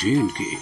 J&K।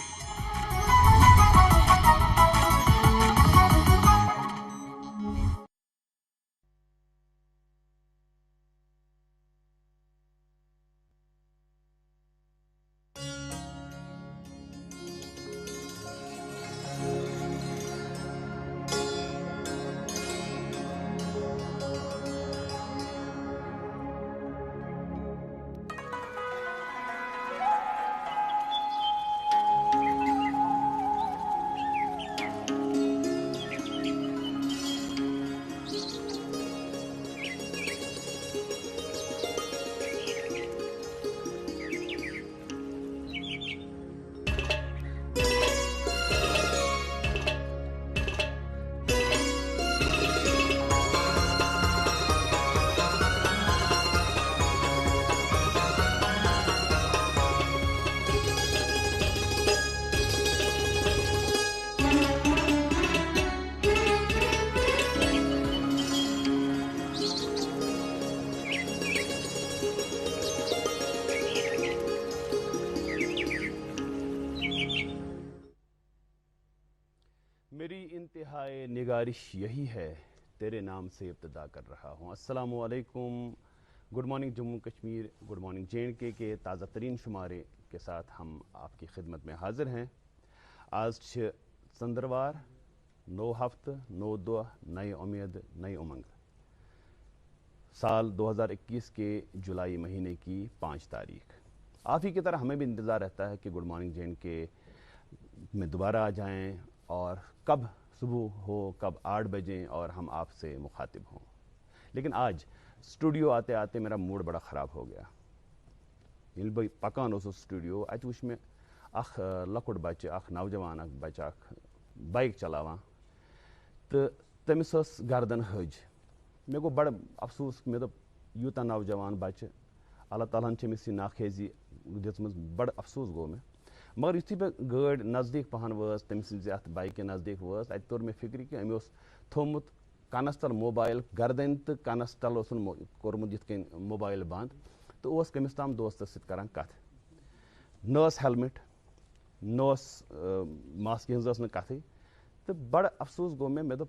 میری انتہائی نگارش یہی ہے، تیرے نام سے ابتدا کر رہا ہوں۔ السلام علیکم، good morning Jammu Kashmir, good morning J&K کے تازہ ترین شمارے کے ساتھ ہم آپ کی خدمت میں حاضر ہیں۔ آج ژندروار، نو ہفتہ، نو دۄہ، نئی امید، نئی امنگ، سال 2021 کے جولائی مہینے کی 5 تاریخ۔ آپ ہی کی طرح ہمیں بھی انتظار رہتا ہے کہ گڈ مارننگ J&K میں دوبارہ آ جائیں اور کب صبح ہو، کب 8 بجیں اور ہم آپ سے مخاطب ہوں، لیکن آج اسٹوڈیو آتے آتے میرا موڈ بڑا خراب ہو گیا۔ ییٚلہِ بہٕ پکان اوسُس سٹوڈیو، اتہِ وُچھ مےٚ اکھ لۄکُٹ بچہِ، اکھ نوجوان اکھ بچہِ اکھ بایک چلاوان تہٕ تٔمِس ٲس گردن ۂج۔ مےٚ گوٚو بڑٕ افسوٗس، مےٚ دوٚپ یوٗتاہ نوجوان بچہِ، اللہ تعالیٰ ہن چھِ أمِس یہِ ناخیزی دِژمٕژ، بڑٕ افسوٗس گوٚو مےٚ۔ مگر یُتھُے بہٕ گٲڑۍ نزدیٖک پہن وٲژ، تٔمۍ سٕنٛزِ اَتھ بایکہِ نزدیٖک وٲژ، اَتہِ توٚر مےٚ فِکرِ کہِ أمۍ اوس تھوٚومُت کَنَس تل موبایل، گردنہِ تہٕ کَنَس تل اوسُن کوٚرمُت یِتھ کٔنۍ موبایل بنٛد تہٕ اوس کٔمِس تام دوستس سۭتۍ کران کتھ۔ نہ ٲس ہیلمٹ، نہ اوس ماسکہِ ہٕنٛز ٲس نہٕ کتھٕے تہٕ بڑٕ افسوٗس گوٚو مےٚ دوٚپ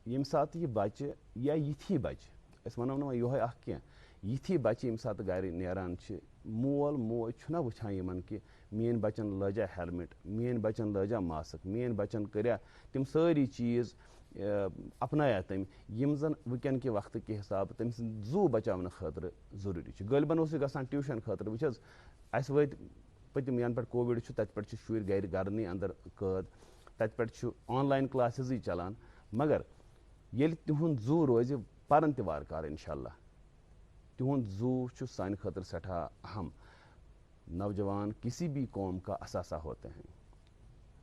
ییٚمہِ ساتہٕ یہِ بچہِ یا یِتھی بچہِ، أسۍ ونو نہٕ وۄنۍ یِہوے اکھ کینٛہہ، یِتھی بچہِ ییٚمہِ ساتہٕ گرِ نیران چھِ، مول موج چھُنہ وٕچھان یِمن کہِ میٲنۍ بچن لٲجا ہیلمٹ، میٲنۍ بچن لٲجا ماسک، میٲنۍ بچن کٔریا تِم سٲری چیٖز اپنایا تٔمۍ یِم زن وٕنکٮ۪ن کہِ وقتہٕ کہِ حسابہٕ تٔمۍ سٕنٛدِ زوٗ بچاونہٕ خٲطرٕ ضروٗری چھِ۔ غٲلبن اوس یہِ گژھان ٹیوٗشن خٲطرٕ۔ وٕچھ حظ، اَسہِ وٲتۍ پٔتِم ینہٕ پٮ۪ٹھ کووِڈ چھُ تتہِ پٮ۪ٹھ چھِ شُرۍ گرِ گرنٕے انٛدر قٲد، تتہِ پٮ۪ٹھ چھُ آن لاین کلاسِزٕے چلان، مگر ییٚلہِ تِہُنٛد زوٗ روزِ پرن تہِ وارٕ کارٕ انشاء اللہ۔ تِہُنٛد زوٗ چھُ سانہِ خٲطرٕ سٮ۪ٹھاہ اہم۔ نوجوان کسی بھی قوم کا اثاثہ ہوتے ہیں۔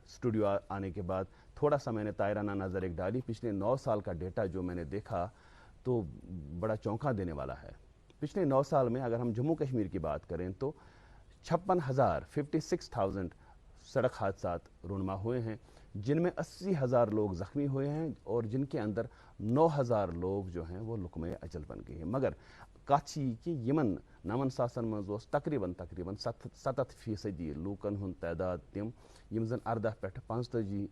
اسٹوڈیو آنے کے بعد تھوڑا سا میں نے تائرانہ نظر ایک ڈالی، پچھلے 9 سال کا ڈیٹا جو میں نے دیکھا تو بڑا چونکا دینے والا ہے۔ پچھلے 9 سال میں اگر ہم جموں کشمیر کی بات کریں تو 56,000 سڑک حادثات رونما ہوئے ہیں، جن میں 80,000 لوگ زخمی ہوئے ہیں اور جن کے اندر 9,000 لوگ جو ہیں وہ لقمہ اجل بن گئے ہیں۔ مگر کتھ چھِ یہِ کہِ یِمن 9 ساسن منٛز اوس تقریباً 70% لوٗکن ہُنٛد تعداد تِم یِم زن 18 پٮ۪ٹھ 45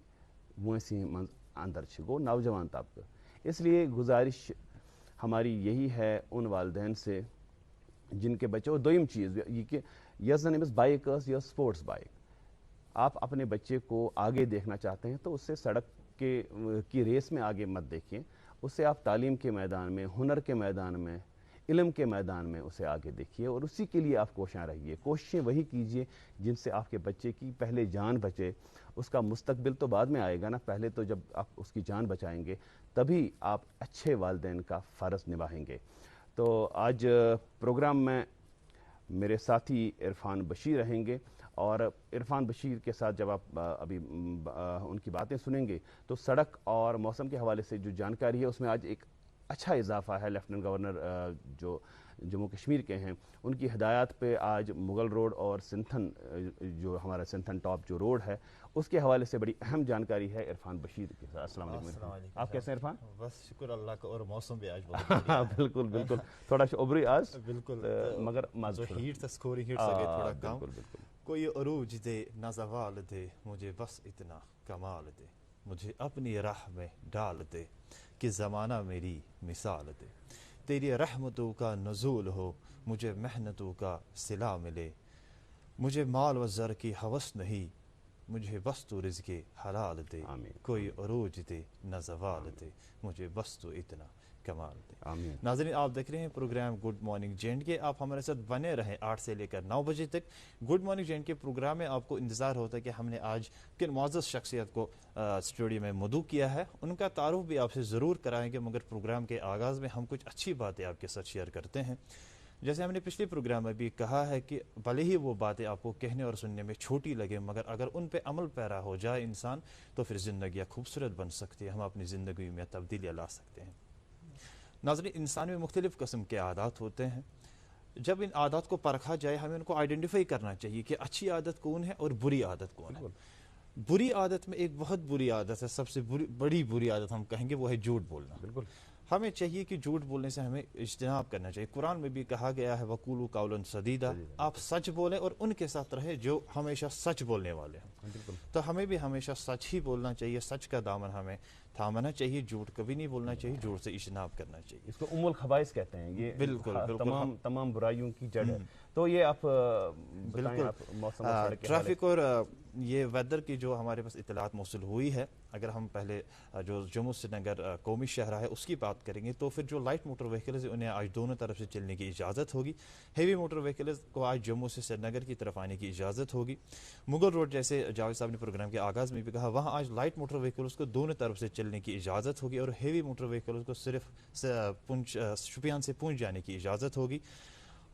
وٲنٛسہِ منٛز اندر چھِ، گوٚو نوجوان طبقہٕ۔ اس لیے گزارش ہماری یہی ہے ان والدین سے جن کے بچے، اور دوٚیِم چیٖز یہِ کہِ یۄس زن أمِس بایک ٲس، یہِ ٲس سپورٹس بایک۔ آپ اپنے بچے کو آگے دیکھنا چاہتے ہیں تو اسے سڑک کی ریس میں آگے مت دیکھیں، اسے آپ تعلیم کے میدان میں، ہنر کے میدان میں، علم کے میدان میں اسے آگے دیکھیے اور اسی کے لیے آپ کوشاں رہیے۔ کوششیں وہی کیجیے جن سے آپ کے بچے کی پہلے جان بچے، اس کا مستقبل تو بعد میں آئے گا نا، پہلے تو جب آپ اس کی جان بچائیں گے تبھی آپ اچھے والدین کا فرض نبھائیں گے۔ تو آج پروگرام میں میرے ساتھی عرفان بشیر رہیں گے، اور عرفان بشیر کے ساتھ جب آپ ابھی ان کی باتیں سنیں گے تو سڑک اور موسم کے حوالے سے جو جانکاری ہے اس میں آج ایک اچھا اضافہ ہے لیفٹننٹ گورنر جو جموں کشمیر کے ہیں ان کی ہدایات پہ آج مغل روڈ اور سنتھن جو ہمارا سنتھن ٹاپ جو روڈ ہے اس کے حوالے سے بڑی اہم جانکاری ہے عرفان بشیر کے ساتھ. السلام علیکم. آپ کیسے ہیں عرفان؟ بس شکر اللہ کا. اور موسم بھی آج بہت بالکل بالکل تھوڑا سا ابری آج بالکل مگر ہیٹ سے اسکورنگ ہیٹ سے گئے تھوڑا کم. بالکل کوئی عروج دے نہ زوال دے مجھے بس اتنا کمال دے مجھے اپنی راہ میں ڈال دے کہ زمانہ میری مثال دے تیری رحمتوں کا نزول ہو مجھے محنتوں کا صلہ ملے مجھے مال و زر کی ہوس نہیں مجھے بس تو رزق حلال دے کوئی عروج دے نہ زوال دے مجھے بس تو اتنا کمال دے. ناظرین آپ دیکھ رہے ہیں پروگرام گڈ مارننگ جے کے. آپ ہمارے ساتھ بنے رہیں 8 سے لے کر 9 بجے تک. گڈ مارننگ جے کے پروگرام میں آپ کو انتظار ہوتا ہے کہ ہم نے آج کن معزز شخصیت کو اسٹوڈیو میں مدعو کیا ہے. ان کا تعارف بھی آپ سے ضرور کرائیں گے مگر پروگرام کے آغاز میں ہم کچھ اچھی باتیں آپ کے ساتھ شیئر کرتے ہیں. جیسے ہم نے پچھلے پروگرام میں بھی کہا ہے کہ بھلے ہی وہ باتیں آپ کو کہنے اور سننے میں چھوٹی لگے مگر اگر ان پہ عمل پیرا ہو جائے انسان تو پھر زندگیاں خوبصورت بن سکتی ہے. ہم اپنی زندگی میں تبدیلیاں لا سکتے ہیں. ناظرین انسان میں مختلف قسم کے عادات ہوتے ہیں. جب ان عادات کو پرکھا جائے ہمیں ان کو آئیڈینٹیفائی کرنا چاہیے کہ اچھی عادت کون ہے اور بری عادت کون ہے. بری عادت میں ایک بہت بری عادت ہے, سب سے بڑی بری عادت ہم کہیں گے وہ ہے جھوٹ بولنا. بالکل ہمیں چاہیے کہ جھوٹ بولنے سے ہمیں اجتناب کرنا چاہیے. قرآن میں بھی کہا گیا ہے وَقُولُوا قَوْلًا سَدِيدًا, آپ سچ بولیں اور ان کے ساتھ رہے جو ہمیشہ سچ بولنے والے ہیں. تو ہمیں بھی ہمیشہ سچ ہی بولنا چاہیے, سچ کا دامن ہمیں تھامنا چاہیے, جھوٹ کبھی نہیں بولنا چاہیے, جھوٹ سے اجتناب کرنا چاہیے. اس کو ام الخبائث کہتے ہیں, یہ بالکل تمام برائیوں کی جڑ ہے. تو یہ آپ بالکل ٹریفک اور یہ ویدر کی جو ہمارے پاس اطلاعات موصول ہوئی ہے, اگر ہم پہلے جو جموں سری نگر قومی شاہراہ ہے اس کی بات کریں گے تو پھر جو لائٹ موٹر وہیکلز ہیں انہیں آج دونوں طرف سے چلنے کی اجازت ہوگی. ہیوی موٹر وہیکلز کو آج جموں سے سری نگر کی طرف آنے کی اجازت ہوگی. مغل روڈ جیسے جاوید صاحب نے پروگرام کے آغاز میں بھی کہا وہاں آج لائٹ موٹر وہیکلز کو دونوں طرف سے چلنے کی اجازت ہوگی اور ہیوی موٹر وہیکلز کو صرف شوپیان سے پونچھ جانے کی اجازت ہوگی.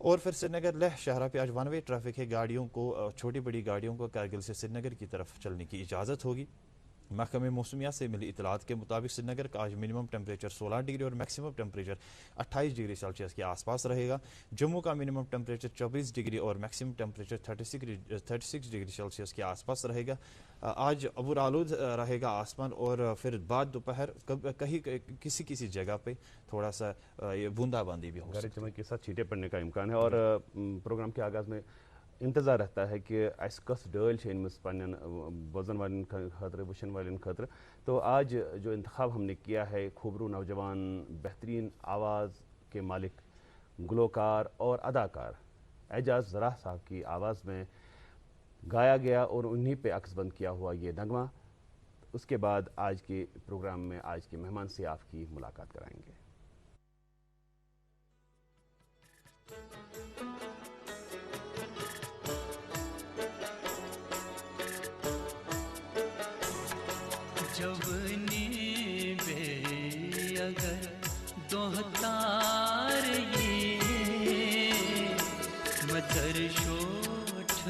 اور پھر سری نگر لہ شاہراہ پہ آج ون وے ٹریفک ہے, گاڑیوں کو چھوٹی بڑی گاڑیوں کو کارگل سے سری نگر کی طرف چلنے کی اجازت ہوگی. محکمہ موسمیات سے ملی اطلاعات کے مطابق سری نگر کا آج منیمم ٹیمپریچر 16 ڈگری اور میکسیمم ٹیمپریچر 28 ڈگری سیلسیس کے آس پاس رہے گا. جموں کا منیمم ٹیمپریچر 24 ڈگری اور میکسیمم ٹیمپریچر 36 ڈگری سیلسیس کے آس پاس رہے گا. آج ابر آلود رہے گا آسمان اور پھر بعد دوپہر کہیں کسی جگہ پہ تھوڑا سا بوندا باندی بھی ہو سکتی ہے, کے ساتھ چھینٹے پڑنے کا امکان ہے. اور پروگرام کے آغاز میں انتظار رہتا ہے کہ اس کس ڈل پن بوزن والن خاطر وشن والن خاطر. تو آج جو انتخاب ہم نے کیا ہے کھوبرو نوجوان بہترین آواز کے مالک گلوکار اور اداکار اعجاز زراح صاحب کی آواز میں گایا گیا اور انہی پہ عکس بند کیا ہوا یہ نغمہ. اس کے بعد آج کے پروگرام میں آج کے مہمان سے آپ کی ملاقات کرائیں گے. جوانی بے اگر دوہتار یہ مدر شوٹھ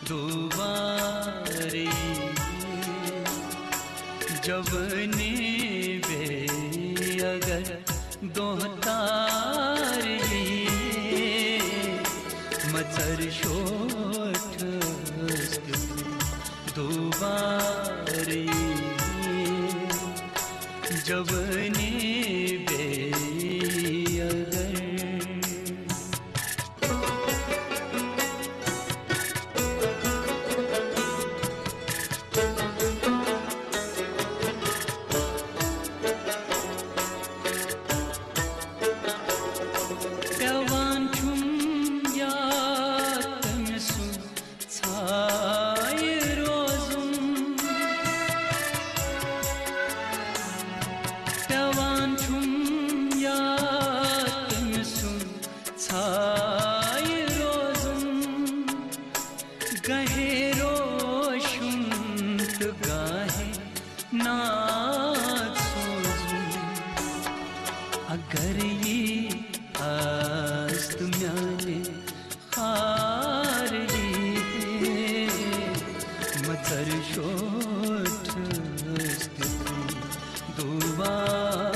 دوباری جوانی بے اگر دوہتار یہ مدر شوٹھ دوباری جوانی بے اگر پیوان چھم یا تمسو چھائے روزم پیوان چھم یا تمسو چھائے روزم گہے روشن تو گاہے نات سوزم اگر یہ آست میانے خار لی مدر شوٹ دوبار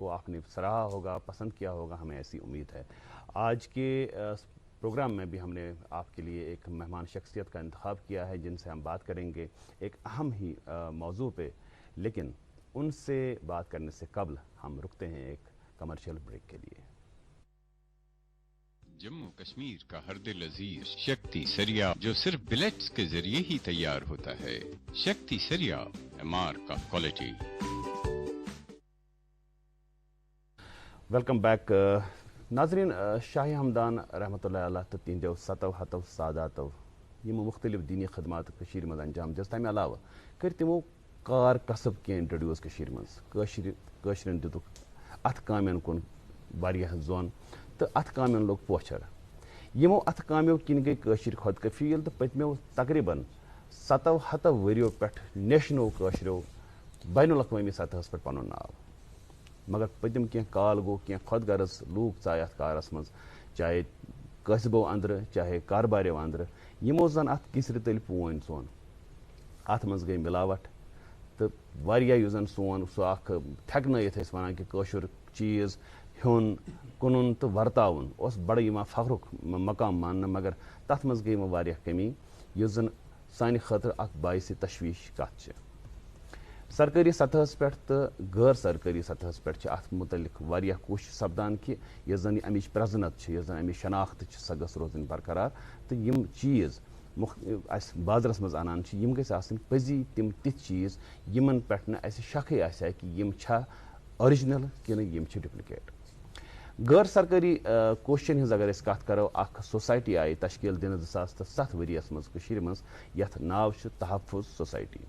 کو آپ نے سراہا ہوگا, پسند کیا ہوگا, ہمیں ایسی امید ہے. آج کے پروگرام میں بھی ہم نے آپ کے لیے ایک مہمان شخصیت کا انتخاب کیا ہے جن سے ہم بات کریں گے ایک اہم ہی موضوع پہ, لیکن ان سے بات کرنے سے قبل ہم رکتے ہیں ایک کمرشل بریک کے لیے. جموں کشمیر کا ہر دل عزیز شکتی سریا جو صرف بلیٹس کے ذریعے ہی تیار ہوتا ہے. Shakti Sariya, a mark of quality. Welcome back ناظرین. شاہ ہمدان رحمۃ اللہ علیہ تو تہندو ستو ہتو ساداتو یم مختلف دینی خدمات کشیر مز انجام دس, تمہ علاوہ کر تمو کار کسب کی انٹروڈیوس کشیر مز, کاشرن دتک اتھ کامین کن واریاہ زون تو اتھ کامین لوگ پوچھر. یمو اتھ کامیو کن گئی کاشر خود کفیل تو پتمو تقریباً 700 وریو پہ نیشنو کاشرو بین الاقوامی سطحس پہ پن ناو, مگر پتم کی کال گو کی خود غرض لوگ ژائے ات کارس مز, چاہے قصبو اندر چاہے کارباریو اندر, یمو زن ات کسر تل پون ژون. ات مز گئی ملاوٹ تو واریاہ یُس زن سون سو اخ تھکنٲیِتھ ٲسۍ ونان کہ کٲشُر چیٖز ہیوٚن کُنُن تہٕ ورتاوُن اوس بڑٕ یِوان فخرُک مقام ماننہٕ, مگر تتھ منٛز گٔے وۄنۍ واریاہ کمی یُس زن سانہِ خٲطرٕ اکھ باعث تشویش کتھ چھِ. سرکٲری سطحس پٮ۪ٹھ تہٕ غٲر سرکٲری سطحس پٮ۪ٹھ چھِ اتھ متعلق واریاہ کوٗشش سپدان کہ یۄس زن امِچ پرزنت چھِ, یۄس زن امِچ شناخت چھِ, سۄ گٔژھ روزٕنۍ برقرار تہٕ یِم چیٖز اَسہِ بازرس منٛز انان چھِ یِم گٔژھۍ آسٕنۍ پٔزی تِم تِتھۍ چیٖز یِمن پٮ۪ٹھ نہٕ اَسہِ شکھٕے آسہِ ہا کہ یِم چھا آرجنل کِنہٕ یِم چھِ ڈُپلِکیٹ. غٲر سرکٲری کوششن ہٕنٛز اگر أسۍ کتھ کرو, اکھ سوسایٹی آیہِ تشکیل دِنہٕ 2007 ؤریس منٛز کٔشیٖرِ منٛز یتھ ناو چھُ تحفظ سوسایٹی.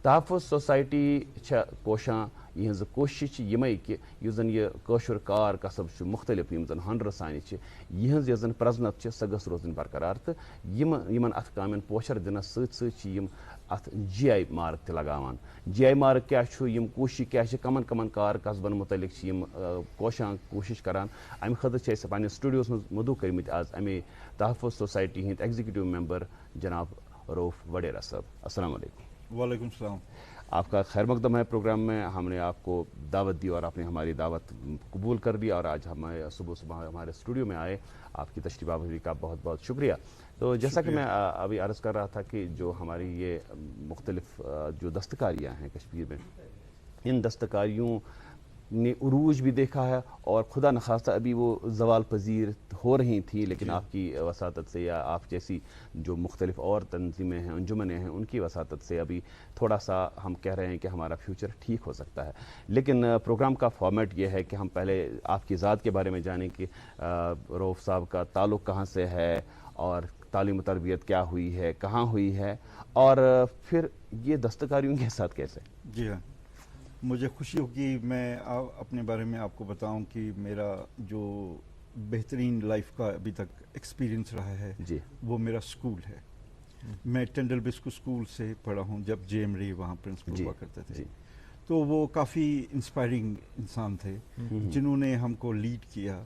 تحفظ سوسایٹی چھےٚ کوشان, یِہنٛز کوشش چھِ یِمے کہ یُس زن یہِ کٲشُر کار کسب چھُ مختلف یِم زن ہنرٕ سانہِ چھِ, یِہنٛز یۄس زن پرزنت چھِ سۄ گٔژھ روزٕنۍ برقرار تہٕ یِمن اتھ کامٮ۪ن پوچھر دِنس سۭتۍ سۭتۍ چھِ یِم اتھ GI مارک تہِ لگاوان. GI مارک کیاہ چھُ, یِم کوٗشش کیاہ چھِ, کمن کمن کار قصبن متعلق چھِ یِم کوشان کوٗشش کران. امہِ خٲطرٕ چھِ أسۍ پننِس سٹوڈیوس منٛز مدعو کٔرمٕتۍ آز امے تحفظ سوسایٹی ہٕنٛدۍ ایگزیکٹو ممبر جناب روف وڈیرا صٲب. السلام علیکم. وعلیکم السلام. آپ کا خیر مقدم ہے پروگرام میں. ہم نے آپ کو دعوت دی اور آپ نے ہماری دعوت قبول کر لی اور آج ہم صبح ہمارے اسٹوڈیو میں آئے. آپ کی تشریف آوری کا بہت بہت شکریہ. تو جیسا کہ میں ابھی عرض کر رہا تھا کہ جو ہماری یہ مختلف جو دستکاریاں ہیں کشمیر میں, ان دستکاریوں نے عروج بھی دیکھا ہے اور خدا نخواستہ ابھی وہ زوال پذیر ہو رہی تھیں, لیکن آپ کی وساطت سے یا آپ جیسی جو مختلف اور تنظیمیں ہیں, انجمنیں ہیں, ان کی وساطت سے ابھی تھوڑا سا ہم کہہ رہے ہیں کہ ہمارا فیوچر ٹھیک ہو سکتا ہے. لیکن پروگرام کا فارمیٹ یہ ہے کہ ہم پہلے آپ کی ذات کے بارے میں جانیں کہ روف صاحب کا تعلق کہاں سے ہے اور تعلیم و تربیت کیا ہوئی ہے, کہاں ہوئی ہے, اور پھر یہ دستکاریوں کے ساتھ کیسے. جی ہاں, مجھے خوشی ہوگی میں اپنے بارے میں آپ کو بتاؤں کہ میرا جو بہترین لائف کا ابھی تک ایکسپیرینس رہا ہے جی, وہ میرا سکول ہے. میں ٹینڈل بسکو سکول سے پڑھا ہوں, جب JM ری وہاں پرنسپل ہوا کرتے تھے. تو وہ کافی انسپائرنگ انسان تھے جنہوں نے ہم کو لیڈ کیا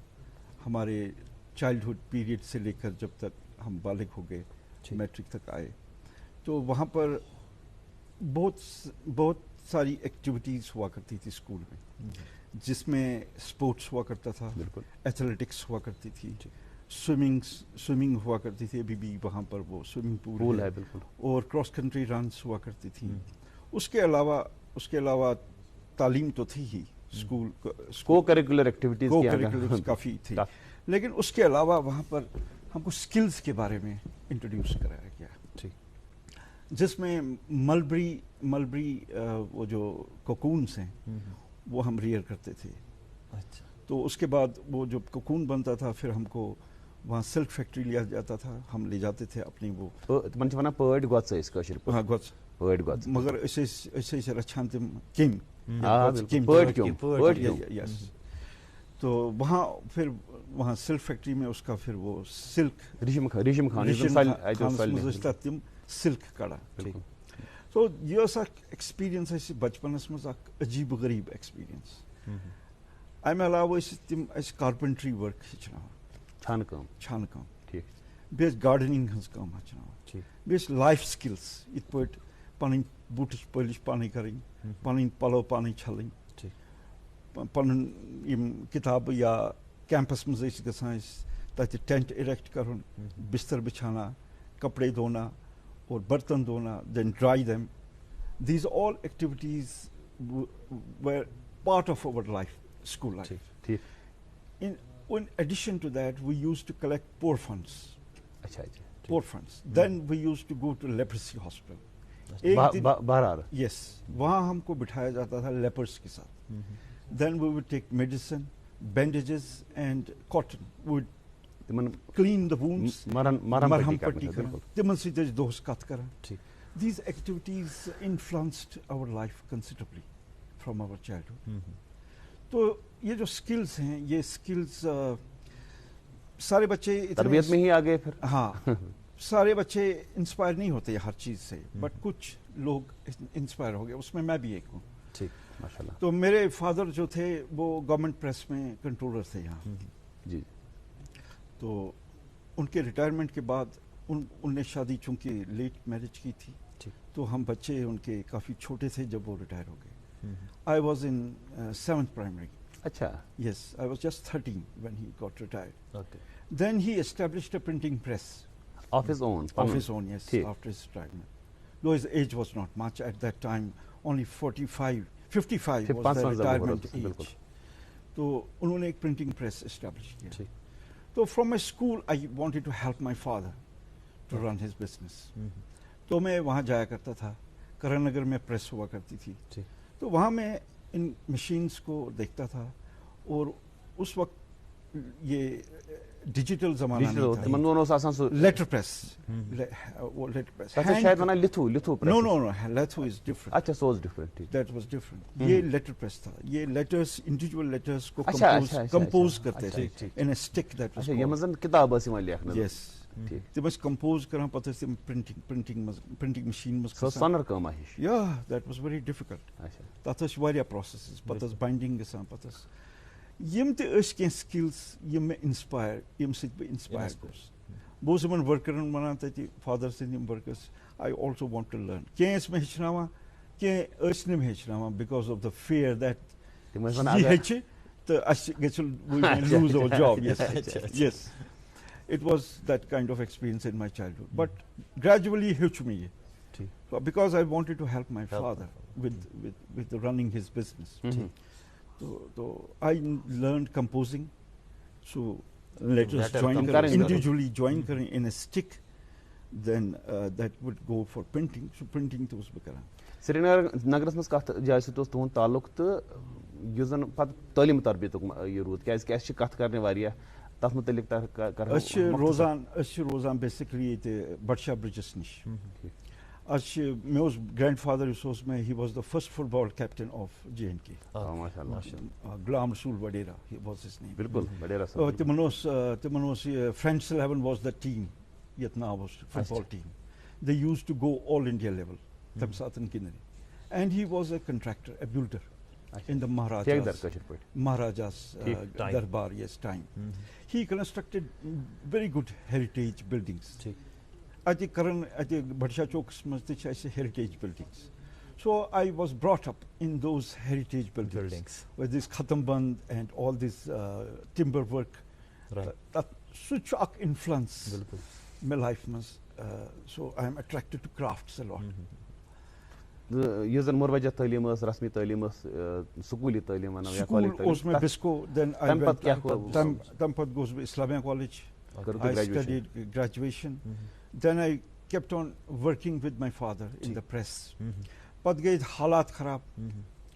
ہمارے چائلڈہڈ پیریڈ سے لے کر جب تک ہم بالغ ہو گئے, میٹرک تک آئے. تو وہاں پر بہت ساری ایکٹیویٹیز ہوا کرتی تھی اسکول میں, جس میں اسپورٹس ہوا کرتا تھا, ایتھلیٹکس ہوا کرتی تھی, سوئمنگ ہوا کرتی تھی, ابھی بھی وہاں پر وہ سوئمنگ پول ہے بالکل, اور کراس کنٹری رنس ہوا کرتی تھی. اس کے علاوہ تعلیم تو تھی ہی, اسکول کو کریکولر ایکٹیویٹیز کافی تھی, لیکن اس کے علاوہ وہاں پر ہم کو اسکلز کے بارے میں انٹروڈیوس کرایا گیا, جس میں ملبری وہ جو کوکونس ہیں وہ ہم ریئر کرتے تھے. تو اس کے بعد وہ جو کوکون بنتا تھا پھر ہم کو وہاں سلک فیکٹری لیا جاتا تھا, ہم لے جاتے تھے اپنی وہ مگر ایسے رچھان تم یس. تو وہاں سلک فیکٹری میں اس کا پھر وہ سلک ریشم خان تم سلک کڑا. تو یہ ایکسپیرینس اَسہِ بچپنس منٛز اکھ عجیب غریب ایکسپیرینس. امہِ علاوٕ ٲسۍ تِم اَسہِ کارپینٹری ورک ہیٚچھناوان, چھانہٕ کٲم, بیٚیہِ ٲسۍ گارڈنِنگ ہٕنٛز کٲم ہیٚچھناوان, بیٚیہِ ٲسۍ لایف سکلز یِتھ پٲٹھۍ پنٕنۍ بوٗٹٕچ پٲلِش پانے کَرٕنۍ, پنٕنۍ پَلو پانے چھلٕنۍ, پنن یم کتاب یا کیمپس مز گژھان تتہ ٹینٹ اریکٹ کرن بستر بچھانا کپڑے دھونا اور برتن دھونا then dry them these all activities were part of our life, school life. In addition to that, we used to collect poor funds. Poor funds. Then we used to go to leprosy hospital. Yes, وہاں ہم کو بٹھایا جاتا تھا لیپرس کے ساتھ. Then we would take medicine, bandages and cotton. We would clean the wounds. مرہم پٹی کران تمن سۭتۍ ٲسۍ دۄہس کتھ کران. These activities influenced our life considerably from our childhood. تو یہ جو اسکلس ہیں یہ اسکلس سارے بچے تربیت میں ہی آگے پھر. ہاں سارے بچے انسپائر نہیں ہوتے ہر چیز سے بٹ کچھ لوگ انسپائر ہو گئے اس میں میں بھی ایک ہوں. ماشاء اللہ. تو میرے فادر جو تھے وہ گورنمنٹ پریس میں کنٹرولر تھے یہاں. جی. تو ان کے ریٹائرمنٹ کے بعد ان نے شادی چونکہ لیٹ میرج کی تھی تو ہم بچے ان کے کافی چھوٹے تھے جب وہ ریٹائر ہو گئے. I was in 7th primary. اچھا. Yes, I was just 13 when he got retired. Okay. Then he established a printing press. Of his own? Of his own, yes, after his retirement. Though his age was not much at that time, only 55 was the retirement age. So انہوں نے ایک printing press establish کیا. So from my school I wanted to help my father to run his business. تو میں وہاں جایا کرتا تھا. کرن نگر میں پریس ہوا کرتی تھی تو وہاں میں ان مشینس کو دیکھتا تھا اور اس وقت یہ ڈیجیٹل زمانہ نہیں تھا. Letter press that was different. یہ لیٹر پریس تھا. یہ لیٹرس انڈیویجول لیٹرس کو کمپوز کرتے تھے in a stick. That was کتاب ٲسۍ یِوان لیکھنہٕ. یس تم ٲسۍ کمپوز کران پتہٕ ٲسۍ تِم پرنٹنگ مشین منٛز. سۄنر کٲما ہِش. یا دیٹ واز ویری ڈِفِکلٹ. تتھ ٲسۍ واریاہ پروسیسز. پتہٕ ٲس باینڈنگ گژھان. پتہٕ ٲس یم تہِ ٲسۍ کینٛہہ سکلز یم مےٚ انسپایر ییٚمہِ سۭتۍ بہٕ انسپایر گوٚوُس. بہٕ اوسُس یِمن ورکرن ونان تتہِ فادر سٕنٛدۍ یِم workers I also want to learn. کینٛہہ ٲسۍ مےٚ ہیٚچھناوان کینٛہہ ٲسۍ نہٕ مےٚ ہیٚچھناوان because of the fear that یہِ ہیٚچھِ تہٕ اَسہِ گژھِ lose our job. Yes it was that kind of experience in my childhood. But gradually hechchu me ye because I wanted to help my father with running his business. So I learned composing. So letters individually join karan in a stick. Then that would go for printing. So printing to us bekaran. سرینگرس منٛز کتھ جایہِ سۭتۍ اوس تُہُنٛد تعلق تہٕ یُس زن پتہٕ تعلیٖم تربیتُک یہِ روٗد کیازِ اَسہِ چھِ کتھ کرنہِ واریاہ تتھ متعلق أسۍ چھِ روزان بیسِکلی ییٚتہِ بٹشاہ برجس نِش. أسۍ چھِ مےٚ اوس گرینڈ فادر یُس اوس مےٚ he was the first football captain of JNK. Ghulam رسول وڈیرا واز ہز نیم. بالکل. تِمن اوس یہِ فرینڈس 11 واز د ٹیٖم یتھ ناو اوس football team. They used to go all India level تمہِ ساتہٕ گِنٛدنہِ. And he was a contractor a builder in the Maharaja's Darbar, yes, time. He constructed very good heritage buildings. At the Bhadsha Chowks manz tہِ chhe heritage buildings. So I was brought up in those heritage buildings with this Khatamband and all this timber work. That such a influence my life manz. So I am attracted to crafts a lot. یُس زن مروجہ تعلیٖم ٲس رسمی تعلیٖم ٲس سکوٗلی تعلیٖم ونو یا کالج تعلیٖم اوس مےٚ بِسکو. دین تمہِ پتہٕ گوٚوُس بہٕ Islamia college. I studied graduation. Then I kept on working with my father in the press. پتہٕ گٔے حالات خراب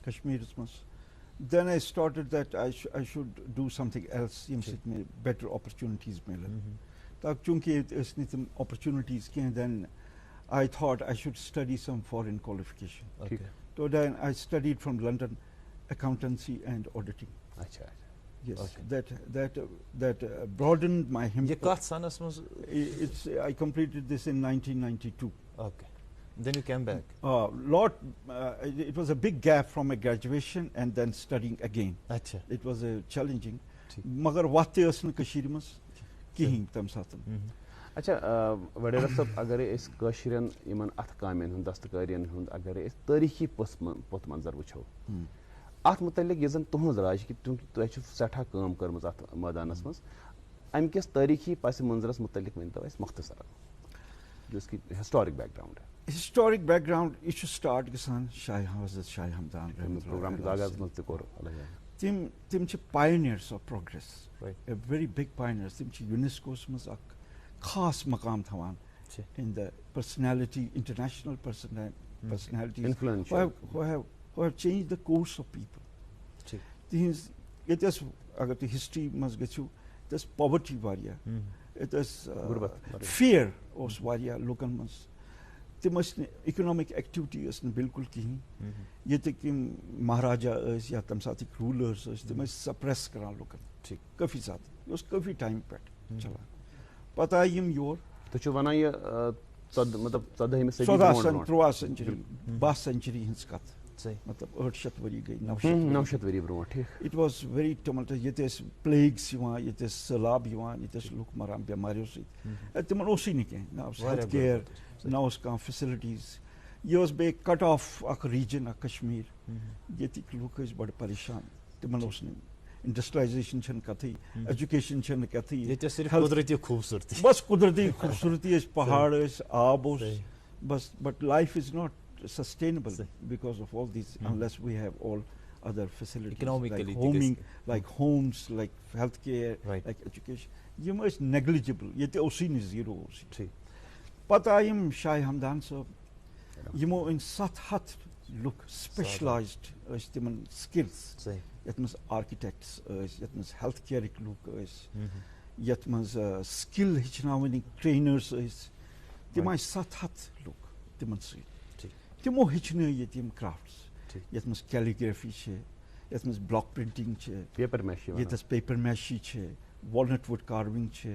کشمیٖرس منٛز. Then I started that I should do something else ییٚمہِ سۭتۍ مےٚ better opportunities میلن. تاکہِ چوٗنٛکہِ ییٚتہِ ٲسۍ نہٕ تِم opportunities کینٛہہ. Then I thought I should study some foreign qualification. Okay. So then I studied from London accountancy and auditing. Acha. Yes. Okay. That broadened my Ye kath sanas mas? I completed this in 1992. Okay. Then you came back. It was a big gap from my graduation and then studying again. Acha. It was challenging. Magar wate asna kashir mas kihin tam satan. اچھا وڈیرا صٲب اگرے أسۍ کٲشرٮ۪ن یِمن اتھٕ کامٮ۪ن ہُنٛد دستکٲرین ہُنٛد اگرے أسۍ تٲریٖخی پوٚت منظر وٕچھو ات متعلق یہ زن تہذ راے کہ تہ سٹھا کام کرمز ات میدانس مز ام کس تاریخی پس منظرس متعلق ورنتو اس مختصرا جو اس کی ہسٹورک بیک گراؤنڈ ہے. ہسٹورک بیک گراؤنڈ یہ سٹارٹ گژھان حضرت شاہ ہمدان پروگرام کے آغاز مز تہ کور تم pioneers of progress a very big pioneers تم یونیسکوس مز اک خاص مقام تھوان in the personality, international personalities who have changed the course of people. It is, agar tu history mas gachu, it is poverty varia. It is fear os varia lokan mas. Tim as economic activity as bilkul kihin. Ye te kim maharaja as ya tamsatik rulers as tim as suppress karan lokan. Kafi saat. Us kafi time pet chala. Pata yim yor تو ونان یہ مطلب 14 century 12 century ہنس کت مطلب 800 وری گئی 900 وری برو ٹھیک. اٹ واز ویری ٹملٹ یہ پلیگس یہ سہلاب یہ لوگ مران بیماریوں سی تمن اسی نہ کہیں نہ ہیلتھ کیئر نہ اس کان فیسلٹیز یہ بے کٹ آف اخ ریجن اخ کشمیر یہ لوگ بڑ پریشان تمن اس انڈسٹریلائزیشن چھن کتھی ایجوکیشن چھن کتھی یہ صرف قدرتی خوبصورتی بس قدرتی خوبصورتی اس پہاڑ اس آب اس بس but life is not sustainable because of all these unless we have all other facilities economically like homing, like homes, like healthcare, like education. یہ اس negligible یہ تے اسی نے زیرو اسی پتہ یم شاہ ہمدان صاحب یمو ان 7 لوک سپیشلائزڈ اس تمن سکلز یت مز آرکیٹیکٹس یت مز ہیلتھ کیئرک لوک یت مز سکل ہچناون ٹرینرس تم آئی 7 لوک تمن سی تمو ہچن یہ تم کرافٹس یت مز کیلیگرافی یت مز بلاک پرنٹنگ پیپر میشی یتس papier mache walnut wood carving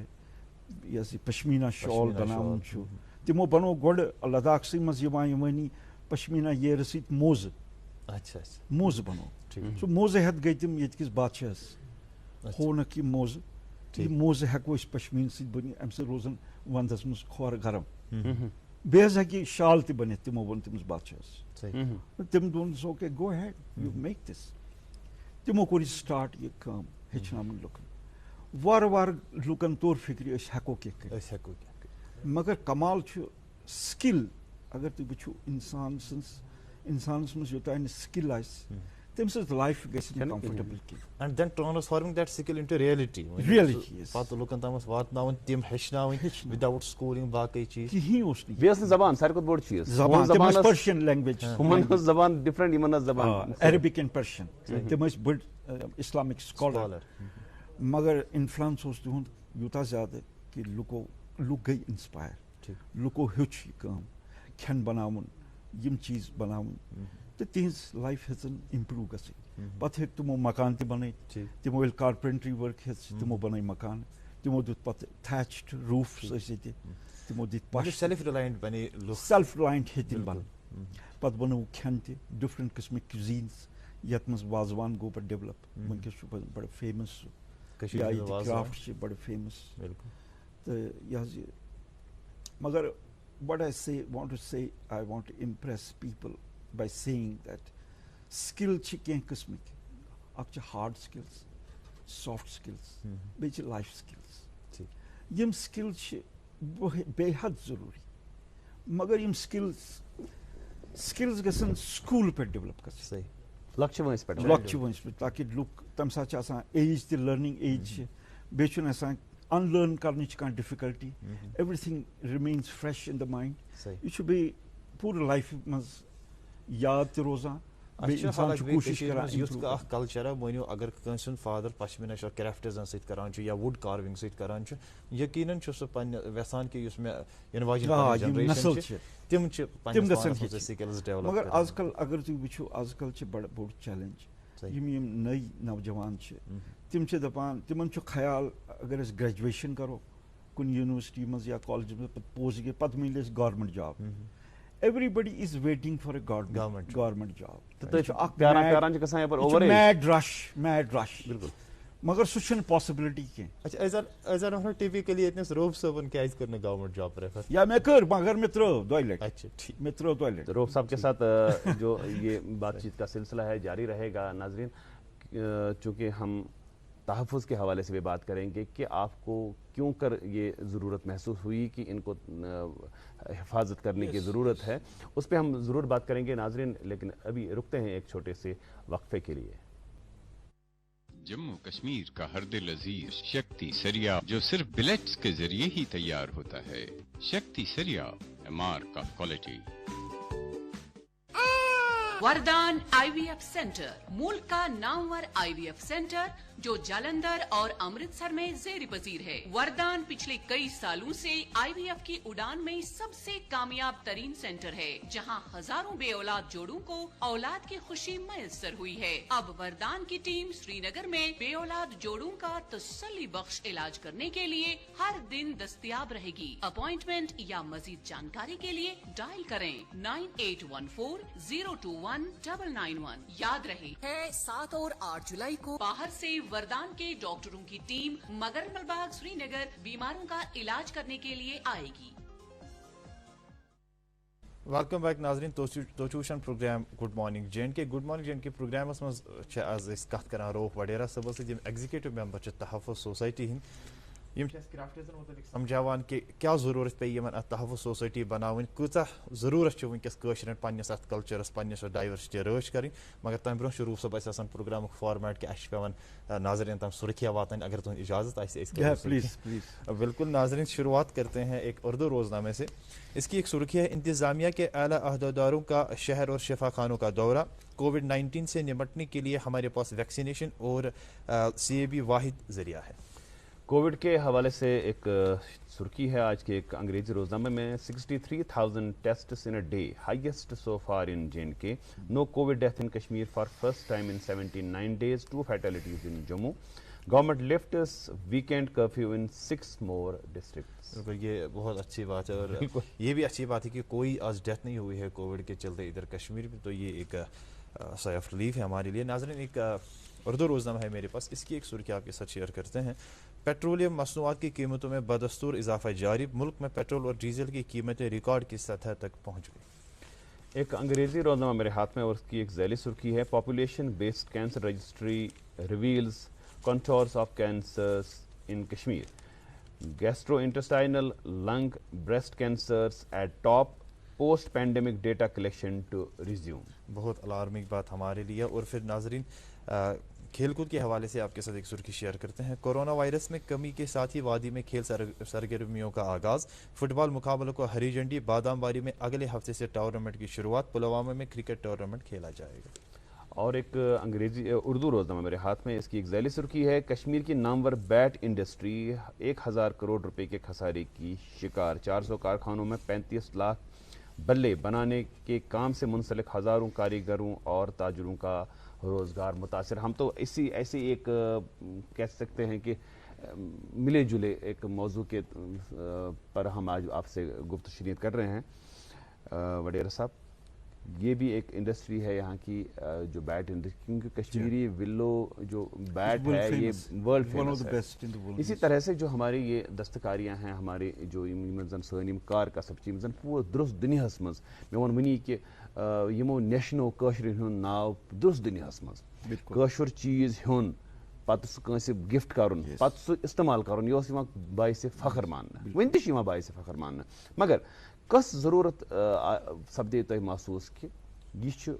یہ پشمینہ شال بناون تمو بنو گوڑ لداخ سی مز یوانی پشمینہ یہ رسید موز موز بنو سو موز ہیت گئی تم یہ کس بادشاہس ہونک یہ موز یہ موز ہیکو اس پشمین سی بنی ام سے روزن وندس مز کھور گرم بیس ہیکی شال تی بنت تمو بن تمس بادشاہس تم دون سو کہ گو ہیڈ یو میک دس تمو کور سٹارٹ یہ کام ہچنامن لوکن وار وار لوکن طور فکری اس ہیکو کی مگر کمال چھ سکل اگر تھی وچھو انسان مز یوتان سکل آس تم سز لائف گژھِ کمفرٹیبل کی and then transforming that skill into reality پتہ لوکن تام واتناون تم ہیچناون وداؤٹ سکولنگ باقی چیز کہیں اس نہیں بیس زبان ساروی کھۄتہٕ بوٚڑ چیز زبان پرشین لینگویج ہمن زبان ڈفرنٹ یمن زبان عربک اینڈ پرشین تم اس بڑ اسلامک سکالر مگر انفلوئنس اس تہند یوتاہ زیادہ کہ لوک گئی انسپائر لوکو ہیوچ یہ کام کھین بناون یم چیز بناون تو تہذ لائف ہیژن امپروو گژھن پتہ ہیک تمو مکان تہ بنائت تمو یل کارپینٹری ورک ہیژ تمو بنائی مکان تمو دیت پتہ تھیچڈ روفس ٲسۍ ییٚتہِ تمو دِتۍ پش سیلف ریلائنٹ بنے سیلف ریلائنٹ ہیتن بن پتہ بنو کھین تہ ڈفرنٹ قسمک کیوزینس یتھ مز وازوان گو پتہ ڈیولپ ونکس بڑ فیمس کرافٹ بڑ فیمس تو یہ مگر what I want to impress people by saying that skill چھ کینٛہہ قسمک اکھ چھ hard skills soft skills بیٚیہِ چھ life skills یم سکل چھ بے حد ضروری مگر یم سکلز گژھن سکول پہ ڈیولپ گژھن لۄکچہِ وٲنٛسہِ پٮ۪ٹھ تاکہ لُکھ تمہِ ساتہٕ چھِ آسان ایج تہِ لرننگ ایج چھِ بیٚیہِ چھُنہٕ آسان ان لرن کرنٕچ کانٛہہ ڈِفِکلٹی ایوری تھنگ ریمینز فریش ان دا مایِنڈ یہِ چھُ بیٚیہِ پوٗرٕ لایفہِ منٛز یاد تہِ روزان اخ کلچر ؤنو اگر کٲنٛسہِ سُنٛد فادر پشمیٖنا شال کرافٹزن سۭتۍ کران چھُ یا وُڈ کاروِنگ سۭتۍ کران چھُ یقیناً چھُ سُہ پننہِ یژھان کہِ یُس مےٚ یِنہٕ واجیٚنۍ جنریشن چھِ تِم چھِ پنٕنۍ سکلز ڈیولپ مگر آز کل اگر تُہۍ وٕچھِو آز کل چھِ بڑٕ بوٚڑ چیلینج یِم نٔے نوجوان چھِ تِم چھِ دپان تِمن چھُ خیال اگر أسۍ گریجویشن کرو کُنہِ یونیورسٹی منٛز یا کالجس منٛز پتہٕ پوسٹ پتہٕ مِلہِ اَسہِ government job everybody is waiting for a government job. Mad rush. مگر سہ چھنہ پاسبلٹی کی. اچھا ایزان ٹپکلی یتنس روب صٲبن کیازِ کٔر نہٕ گورمنٹ جاب پریفر؟ یا مے کر مگر مے ترٲو دۄیہِ لٹہِ. اچھا ٹھیک. مے ترٲو دۄیہِ لٹہِ. روب صاحب کے ساتھ جو یہ بات چیت کا سلسلہ ہے جاری رہے گا. ناظرین, چونکہ ہم تحفظ کے حوالے سے بھی بات کریں گے کہ آپ کو کیوں کر یہ ضرورت محسوس ہوئی کہ ان کو حفاظت کرنے کی ضرورت ہے, اس پہ ہم ضرور بات کریں گے ناظرین. لیکن ابھی رکتے ہیں ایک چھوٹے سے وقفے کے لیے. جموں کشمیر کا ہر دل عزیز شکتی سریا جو صرف بلیٹس کے ذریعے ہی تیار ہوتا ہے. Shakti Sariya mark of quality. Vardaan I V F centre ملک کا نامور آئی وی ایف سینٹر جو جالندھر اور امرتسر میں زیر پذیر ہے. وردان پچھلے کئی سالوں سے آئی وی ایف کی اڑان میں سب سے کامیاب ترین سینٹر ہے, جہاں ہزاروں بے اولاد جوڑوں کو اولاد کی خوشی میسر ہوئی ہے. اب وردان کی ٹیم سری نگر میں بے اولاد جوڑوں کا تسلی بخش علاج کرنے کے لیے ہر دن دستیاب رہے گی. اپوائنٹمنٹ یا مزید جانکاری کے لیے ڈائل کریں 9814-021-991. یاد رہے ہے 7 اور 8 جولائی کو باہر سے وردان کے ڈاکٹروں کی ٹیم مگر ملباغ سری نگر بیماروں کا علاج کرنے کے لیے آئے گی. ویلکم بیک ناظرین. توچوشن programme good morning J and K. Good morning J and K programmes مز آز کت کران روف وڈیرا صبس یم ایگزیکٹو ممبر تحفظ سوسائٹی ہند یم کرافٹزن متعلق سمجھاوان کہ کیا ضرورت پی یمن تحفظ سوسائٹی بناون, کۭژاہ ضرورت ونکس کٲشرین پننس ات کلچرس پننس ڈائورسٹی رٲچھ کریں. مگر تمہ برونٛہہ روف صٲب اَسہِ آسان پروگرامُک فارمیٹ کہ اَسہِ پیوان ناظرین تام سرخیاں واتن. اگر تہند اجازت آسہِ بالکل ناظرین, شروعات کرتے ہیں ایک اردو روزنامے سے. اس کی ایک سرخی ہے انتظامیہ کے اعلیٰ عہدیداروں کا شہر اور شفا خانوں کا دورہ. کووڈ-19 سے نمٹنے کے لیے ہمارے پاس ویکسینیشن اور CAB واحد ذریعہ ہے. کووڈ کے حوالے سے ایک سرخی ہے آج کے ایک انگریزی روزنامے میں. 63,000 tests in a day, highest so far in JNK. No covid death in Kashmir for first time in 79 days. 2 fatalities in Jammu. Government lifts weekend curfew in 6 more districts. بالکل, یہ بہت اچھی بات ہے. اور یہ بھی اچھی بات ہے کہ کوئی آج ڈیتھ نہیں ہوئی ہے کووڈ کے چلتے ادھر کشمیر میں, تو یہ ایک سائے آف ریلیف ہے ہمارے لیے. ناظرین, ایک اردو روزنامہ ہے میرے پاس, اس کی ایک سرخی آپ کے ساتھ شیئر کرتے ہیں. پیٹرولیم مصنوعات کی قیمتوں میں بدستور اضافہ جاری. ملک میں پیٹرول اور ڈیزل کی قیمتیں ریکارڈ کی سطح تک پہنچ گئی. ایک انگریزی روزنامہ میرے ہاتھ میں اور اس کی ایک ذیلی سرخی ہے. Population based cancer registry reveals contours of cancers in Kashmir. Gastrointestinal, lung, breast cancers at top. Post pandemic data collection to resume. بہت الارمنگ بات ہمارے لیے. اور پھر ناظرین, کھیل کود کے حوالے سے آپ کے ساتھ ایک سرخی شیئر کرتے ہیں. کورونا وائرس میں کمی کے ساتھ ہی وادی میں کھیل سرگرمیوں کا آغاز. فٹ بال مقابلوں کو ہری جھنڈی. بادام باری میں اگلے ہفتے سے ٹورنامنٹ کی شروعات. پلوامہ میں کرکٹ ٹورنامنٹ کھیلا جائے گا. اور ایک اردو روزنامہ میرے ہاتھ میں, اس کی ایک ذیلی سرخی ہے. کشمیر کی نامور بیٹ انڈسٹری 1,000 کروڑ روپے کے خسارے کی شکار. 400 کارخانوں میں 35 لاکھ بلے بنانے کے کام سے منسلک ہزاروں کاریگروں اور تاجروں کا روزگار متاثر. ہم تو ایسی ایک کہہ سکتے ہیں کہ ملے جلے ایک موضوع کے پر ہم آج آپ سے گفت و شنید کر رہے ہیں. وڈیرا صاحب, یہ بھی ایک انڈسٹری ہے یہاں کی جو بیٹ انڈسٹری, کیونکہ کشمیری ولو جو بیٹ ہے یہ ورلڈ فیمس ہے. اسی طرح سے جو ہماری یہ دستکاریاں ہیں, ہماری جو زن سن کار کسب زن پور درست دنیا مز مے وون ونی کہ یمو نیشنو کاشرین ہند ناو درست دنیا مز. کاشر چیز ہن پتہ سہ کانسہ گفٹ کرن پتہ سہ استعمال کرن, یہ باعث فخر ماننا. ون تہ باعث فخر ماننا. مگر کس ضرورت سپدے تہ محسوس کہ یہ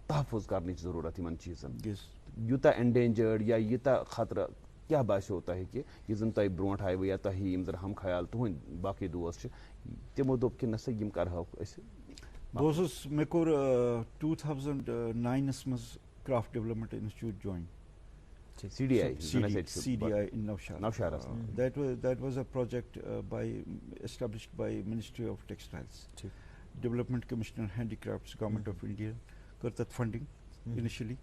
تحفظ کرنے ضرورت ان چیزن, یوتہ انڈینجرڈ یا یوتہ خطرہ کیا باسیو تہ کہ یہ زن تہ برونٹ آئی یا تہ یم زن ہم خیال تہند باقی دوست تمو دوپ کہ نسا یم کرہو اس. مے کور 2009 مز craft development institute join. CDI in Navshara. That was a project established by Ministry of Textiles. Development Commissioner Handicrafts, Government of India kar that funding initially.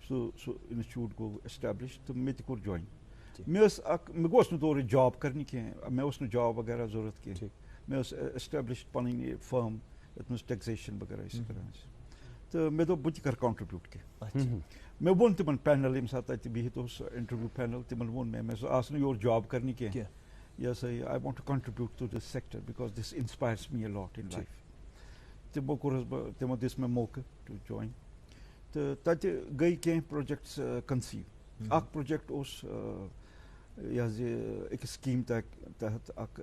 So institute go established. تو میں تہ join. میں گوس نہ دور job کرنی کی, میں اس نہ جاب وغیرہ ضرورت کی. میں اس established پنن فرم یت مز ٹیکسیشن وغیرہ اس کران. تو مے دو بہ کر کنٹربیوٹ کی مے وون تمن پینل یم سات اتہ بہت انٹرویو پینل تمن وون مے سو آس یور جاب کرنی کی yes I want to contribute to this sector because this inspires me a lot in life تمو کوٚرُس بہٕ تمو دِژ مےٚ موقعہٕ ٹو جوین تہٕ تتہِ گٔے کینٛہہ پروجیکٹس کنسیو اکھ پروجیکٹ اوس یہ حظ یہ أکِس سکیٖم تحت اکھ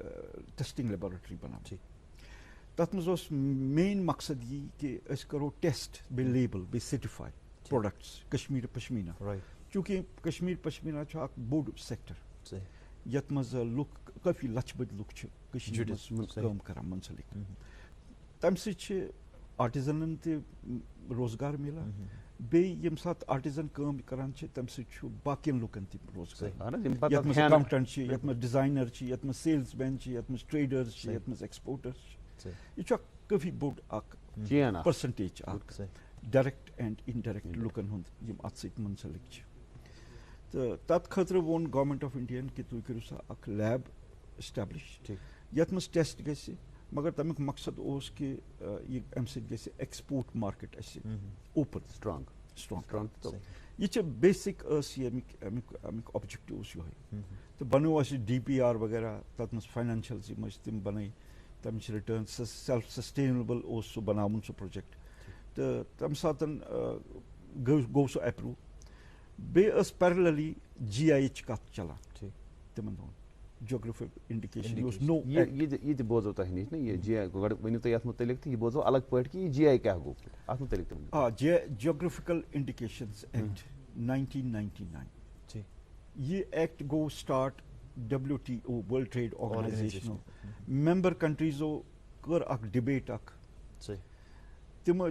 ٹیسٹنگ لیبارٹری بناوٕنۍ تتھ منٛز اوس مین مقصد یی کہ أسۍ کرو ٹیسٹ بیٚیہِ لیبل بیٚیہِ سرٹِفاے پروڈکٹس کشمیر پشمینا چوٗنٛکہِ کشمیر پشمینا چھُ اکھ بوٚڑ سیکٹر یتھ منٛز لُکھ کٲفی لچھ بٔدۍ لُکھ چھِ کٔشیٖرِ منٛز کٲم کران منسلک تمہِ سۭتۍ چھِ آرٹِزنن تہِ روزگار مِلان بیٚیہِ ییٚمہِ ساتہٕ آرٹِزن کٲم کران چھِ تمہِ سۭتۍ چھُ باقین لُکن تہِ روزگار یتھ منٛز اکاونٹنٹ چھِ یتھ منٛز ڈِزاینر چھِ یتھ منٛز سیلز مین چھِ یتھ منٛز ٹریڈرز چھِ یتھ منٛز ایکسپورٹرز چھِ یہِ چھُ اکھ کٲفی بوٚڑ اکھ پرسنٹیج اکھ ڈایریکٹ اینڈ انڈایریکٹ لُکن ہُنٛد یِم اتھ سۭتۍ منسلک چھِ تہٕ تتھ خٲطرٕ ووٚن گورمنٹ آف انڈیا کہ تُہۍ کٔرِو سا اکھ لیب اسٹیبلش یتھ منٛز ٹیسٹ گژھِ مگر تمیُک مقصد اوس کہ یہ امہِ سۭتۍ گژھِ ایکسپورٹ مارکیٹ اسہِ اوپن سٹرانگ یہ چھِ بیسک ٲس یہِ امیُک آبجیکٹو اوس یِہوے تہٕ بنوو اَسہِ ڈی پی آر وغیرہ تتھ منٛز فاینانشلز یِم ٲسۍ تِم بنٲے تمِچ رِٹٲرن سیلف سسٹینیبل اوس سُہ بناوُن سُہ پروجیکٹ تہٕ تمہِ ساتہٕ گوٚو سُہ ایپروو بیٚیہِ ٲس پیرللی جی آئی یِچ کتھ چلان تِمن دۄہن جیوگرافک انڈیکیشن یہ تہِ بوزو تۄہہِ نِش نا یہ جی آئی گۄڈٕ ؤنِو تُہۍ یتھ مُتعلق تہٕ یہِ بوزو الگ پٲٹھۍ کہ یہ جی آئی کیاہ گوٚو اتھ مُتعلق تہِ آ جیوگرافیکل انڈیکیشنز ایکٹ 1999 یہ ایکٹ گوٚو اسٹارٹ WTO ورلڈ ٹریڈ آرگنائزیشنو ممبر کنٹریزو کٔر اکھ ڈِبیٹ اکھ تِمو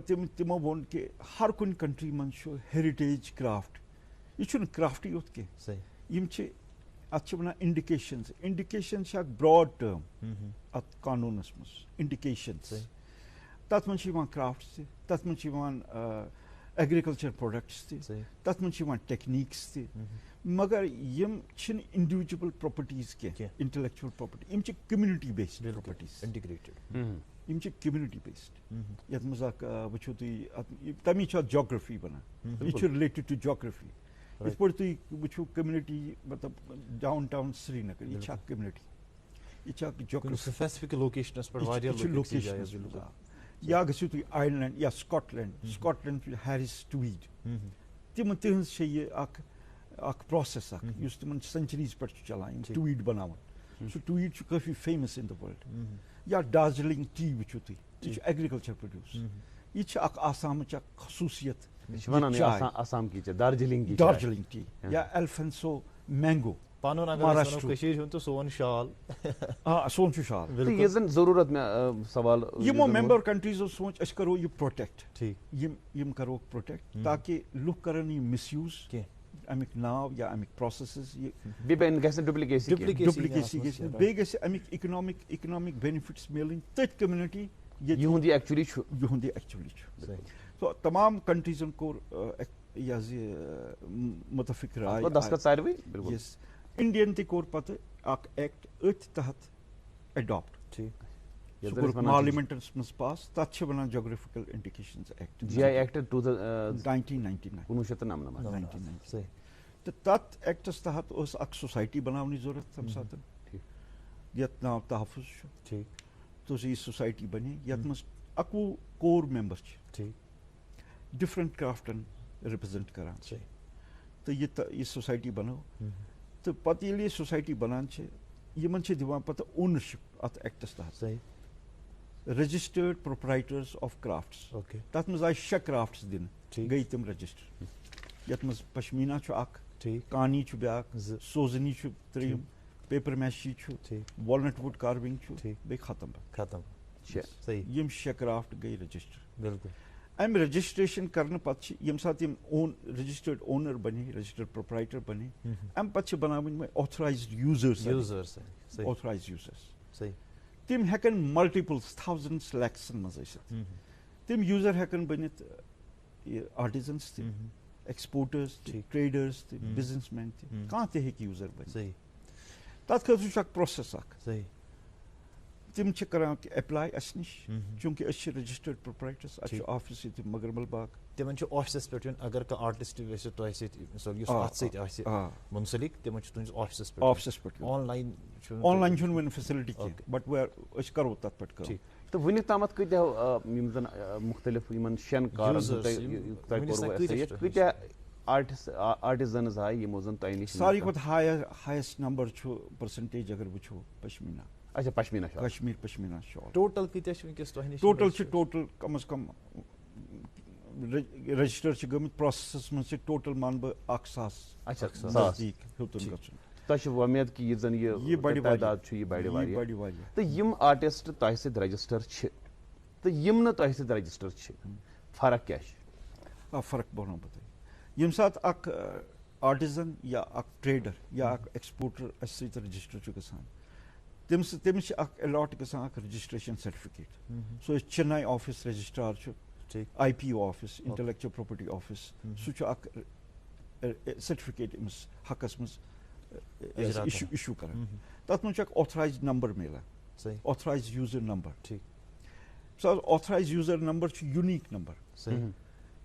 ووٚن کہ ہر کُنہِ کنٹری منٛز چھُ ہیرِٹیج کرافٹ یہ چھُنہٕ کرافٹٕے یوت کینٛہہ یِم چھِ اتھ چھِ ونان انڈِکیشن چھِ اکھ براڈ ٹٲرم اتھ قانوٗنس منٛز انڈِکیشنز تتھ منٛز چھِ یِوان کرافٹس تہِ تتھ منٛز چھِ یِوان ایگرِکلچر پروڈکٹس تہِ تتھ منٛز چھِ یِوان ٹیکنیٖکس تہِ مگر یِم چھِنہٕ انڈیوجول پراپرٹیٖز کینٛہہ انٹلیکچُول پراپرٹی یِم چھِ کمیونٹی بیسڈ پراپرٹیٖز انٹِگریٹڈ یِم چھِ کمیونٹی بیسڈ یتھ منٛز اکھ وٕچھو تُہۍ تمی چھِ اتھ جیوگرافی بنان یہِ چھُ رِلیٹڈ ٹُو جیوگرافی یِتھ پٲٹھۍ تُہۍ وٕچھو کمیونٹی مطلب ڈاوُن ٹاوُن سرینگر یہِ چھِ اکھ کمیونٹی یہِ چھِ اکھ سپیسفک لوکیشنس پٮ۪ٹھ یا گٔژھِو تُہۍ آیرلینڈ یا سکاٹلینڈ چھُ ہیرِس ٹویٖڈ تِہنٛز چھِ یہِ اکھ پروسیس اکھ یُس تِمن سینچریٖز پٮ۪ٹھ چھُ چلان یِم ٹویٖڈ بناوان سُہ ٹویٖڈ چھُ کٲفی فیمس ان دا ورلڈ یا دارجلنگ ٹی وٕچھِو تُہۍ یہِ چھُ ایگرِکلچر پروڈیوس یہِ چھِ اکھ آسامٕچ اکھ خصوٗصیت دارجلنگ ٹی یا ایلفینسو مینگو سون شال سون چھُ شال یہ زن ضروٗرت مےٚ سوال یِمو ممبر کنٹریٖزو سونچ أسۍ کرو یہِ پروٹیکٹ یِم کروکھ پروٹیکٹ تاکہِ لُکھ کرن یہِ مِس یوٗز کینٛہہ امیُک ناو یا امیُک پروسیسز بیٚیہِ گژھِ نہٕ ڈُپلِکیسی گژھِ نہٕ بیٚیہِ گژھِ امیُک اِکنامِک بینِفٹس مِلٕنۍ تٔتھۍ کمیونٹی یِہُنٛد یہِ ایکچُؤلی چھُ تو تمام کنٹریٖزن کوٚر یہِ حظ یہِ مُتفِق راے یس انڈین تہِ کوٚر پتہٕ اکھ ایکٹ أتھۍ تحت ایڈاپٹ سُہ کوٚرُکھ پارلِمنٹس منٛز پاس تتھ چھِ ونان geographical indications act G I act 1999 تہٕ تتھ ایکٹس تحت ٲس اکھ سوسایٹی بناونٕچ ضروٗرت تمہِ ساتہٕ یتھ ناو تحفظ چھُ تہٕ یہِ سوسایٹی بنے یتھ منٛز 11 کور ممبر چھِ ڈفرنٹ کرافٹن رِپرزنٹ کران تہٕ یہِ سوسایٹی بنٲو تہٕ پتہٕ ییٚلہِ یہِ سوسایٹی بنان چھِ یِمن چھِ دِوان پتہٕ اونرشِپ اتھ ایکٹس تحت رجسٹرڈ پروپرائٹرز آف کرافٹس تتھ منٛز آیہِ 6 کرافٹس دِنہٕ گٔے تِم رجسٹر یتھ منٛز پشمینا چھُ اکھ کانی چھُ بیاکھ سوزنی چھُ ترٛیٚیِم پیپر میشی چھُ والنٹ وُڈ کاروِنگ چھُ بیٚیہِ ختم یِم 6 کرافٹ گٔے رجسٹر امہِ رجسٹریشن کرنہٕ پتہٕ چھِ ییٚمہِ ساتہٕ یِم رجسٹرڈ اونر بنے رجسٹرڈ پروپرائٹر بنے امہِ پتہٕ چھِ بناوٕنۍ وۄنۍ آتھورایزڈ یوٗزرز تِم ہٮ۪کن ملٹِپلز تھاوزنڈس لیکسن منٛز ٲسِتھ تِم یوٗزر ہٮ۪کن بٔنِتھ آرٹِزنز تہِ ایکسپورٹٲرٕز تہِ ٹریڈٲرٕز تہِ بِزنس مین تہِ کانٛہہ تہِ ہٮ۪کہِ یوٗزر بٔنِتھ تتھ خٲطرٕ چھُ اکھ پروسیس اکھ تم چھ کران اپلائی اس نش چونکہ اس چھ رجسٹرڈ پروپرائٹرس اس آفس یہ مگرمل باغ تمن چھ آفسس پہ اگر کا آرٹسٹ ویسے تو ایسے مثال یس ات سیت آسہ منسلک تمن چھ تہندس آفسس پہ آن لائن چھن ون فیسلٹی کی بٹ اس کرو تت پٹ کرو تو ونیک تامت کتیا زن مختلف یمن شن کارن کتیا آرٹزنز آئی یمو زن تہ نش ساری کھت ہائیسٹ نمبر چھ پرسنٹیج اگر وچھو پشمینہ اچھا پشمینہ شال کشمیر پشمینہ شال ٹوٹل کتیا چھ ونکس تہ نش ٹوٹل کم از کم رجسٹر چھ گمت پروسیسس من سے ٹوٹل مان بہ 1000 اچھا نزدیک ہیوتن گژھن تہ ومید کہ یہ زن یہ تعداد چھ یہ بڑِ واریاہ تو یم آرٹسٹ تہ سۭتۍ رجسٹر چھ تو یم نہ تہ سۭتۍ رجسٹر چھ فرق کیا چھ فرق بنو بتائی یم سات اک آرٹزن یا اک ٹریڈر یا اک ایکسپورٹر اس سۭتۍ رجسٹر چھ گژھان تمس اک الاٹ گژھان اک رجسٹریشن سرٹیفکیٹ سو چنئی آفس رجسٹرار چھ I P O office intellectual property office سہ چھ اک سرٹیفکیٹ امس حقس مز ایشو کران تت من اک آتھرائزڈ نمبر ملان authorised user number authorised user number چھ یونیک نمبر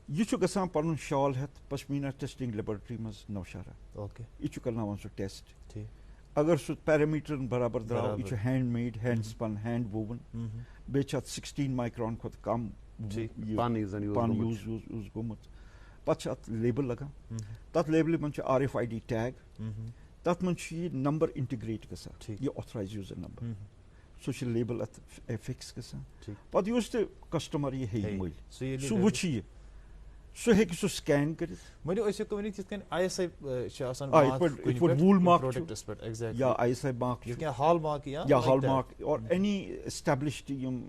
یہ چھ گژھان پنن شال ہتھ پشمینہ ٹیسٹنگ لیبورٹری مز نوشہرہ یہ چھ کرناوان سہ ٹیسٹ اگر سہ پیرامیٹرن برابر درٛاو یہ چھ ہینڈ میڈ ہینڈ سپن ہینڈ ووون بیٚیہِ چھِ اتھ 16 مائکران کھۄتہٕ کم پن یوز گوٚمُت پتہٕ چھِ اتھ لیبل لگان تتھ لیبلہِ منٛز چھُ RFID ٹیگ تتھ منٛز چھُ یہِ نمبر انٹِگریٹ گژھان یہِ آتھرایز یوزر نمبر سُہ چھُ لیبل اتھ فکس گژھان پتہٕ یُس تہِ کسٹمر یہِ ہیٚیہِ مٔلۍ سُہ وٕچھِ یہِ سُہ ہیٚکہِ سُہ سکین کٔرِتھ ؤنِو أسۍ ہیٚکو ؤنِتھ یِتھ کٔنۍ ISI چھِ آسان ووٗل مارک پروڈکٹس پٮ۪ٹھ ایگزیکٹلی یا ISI مارک یا ہال مارک یا ہال مارک اور اینی اسٹیبلشڈ یِم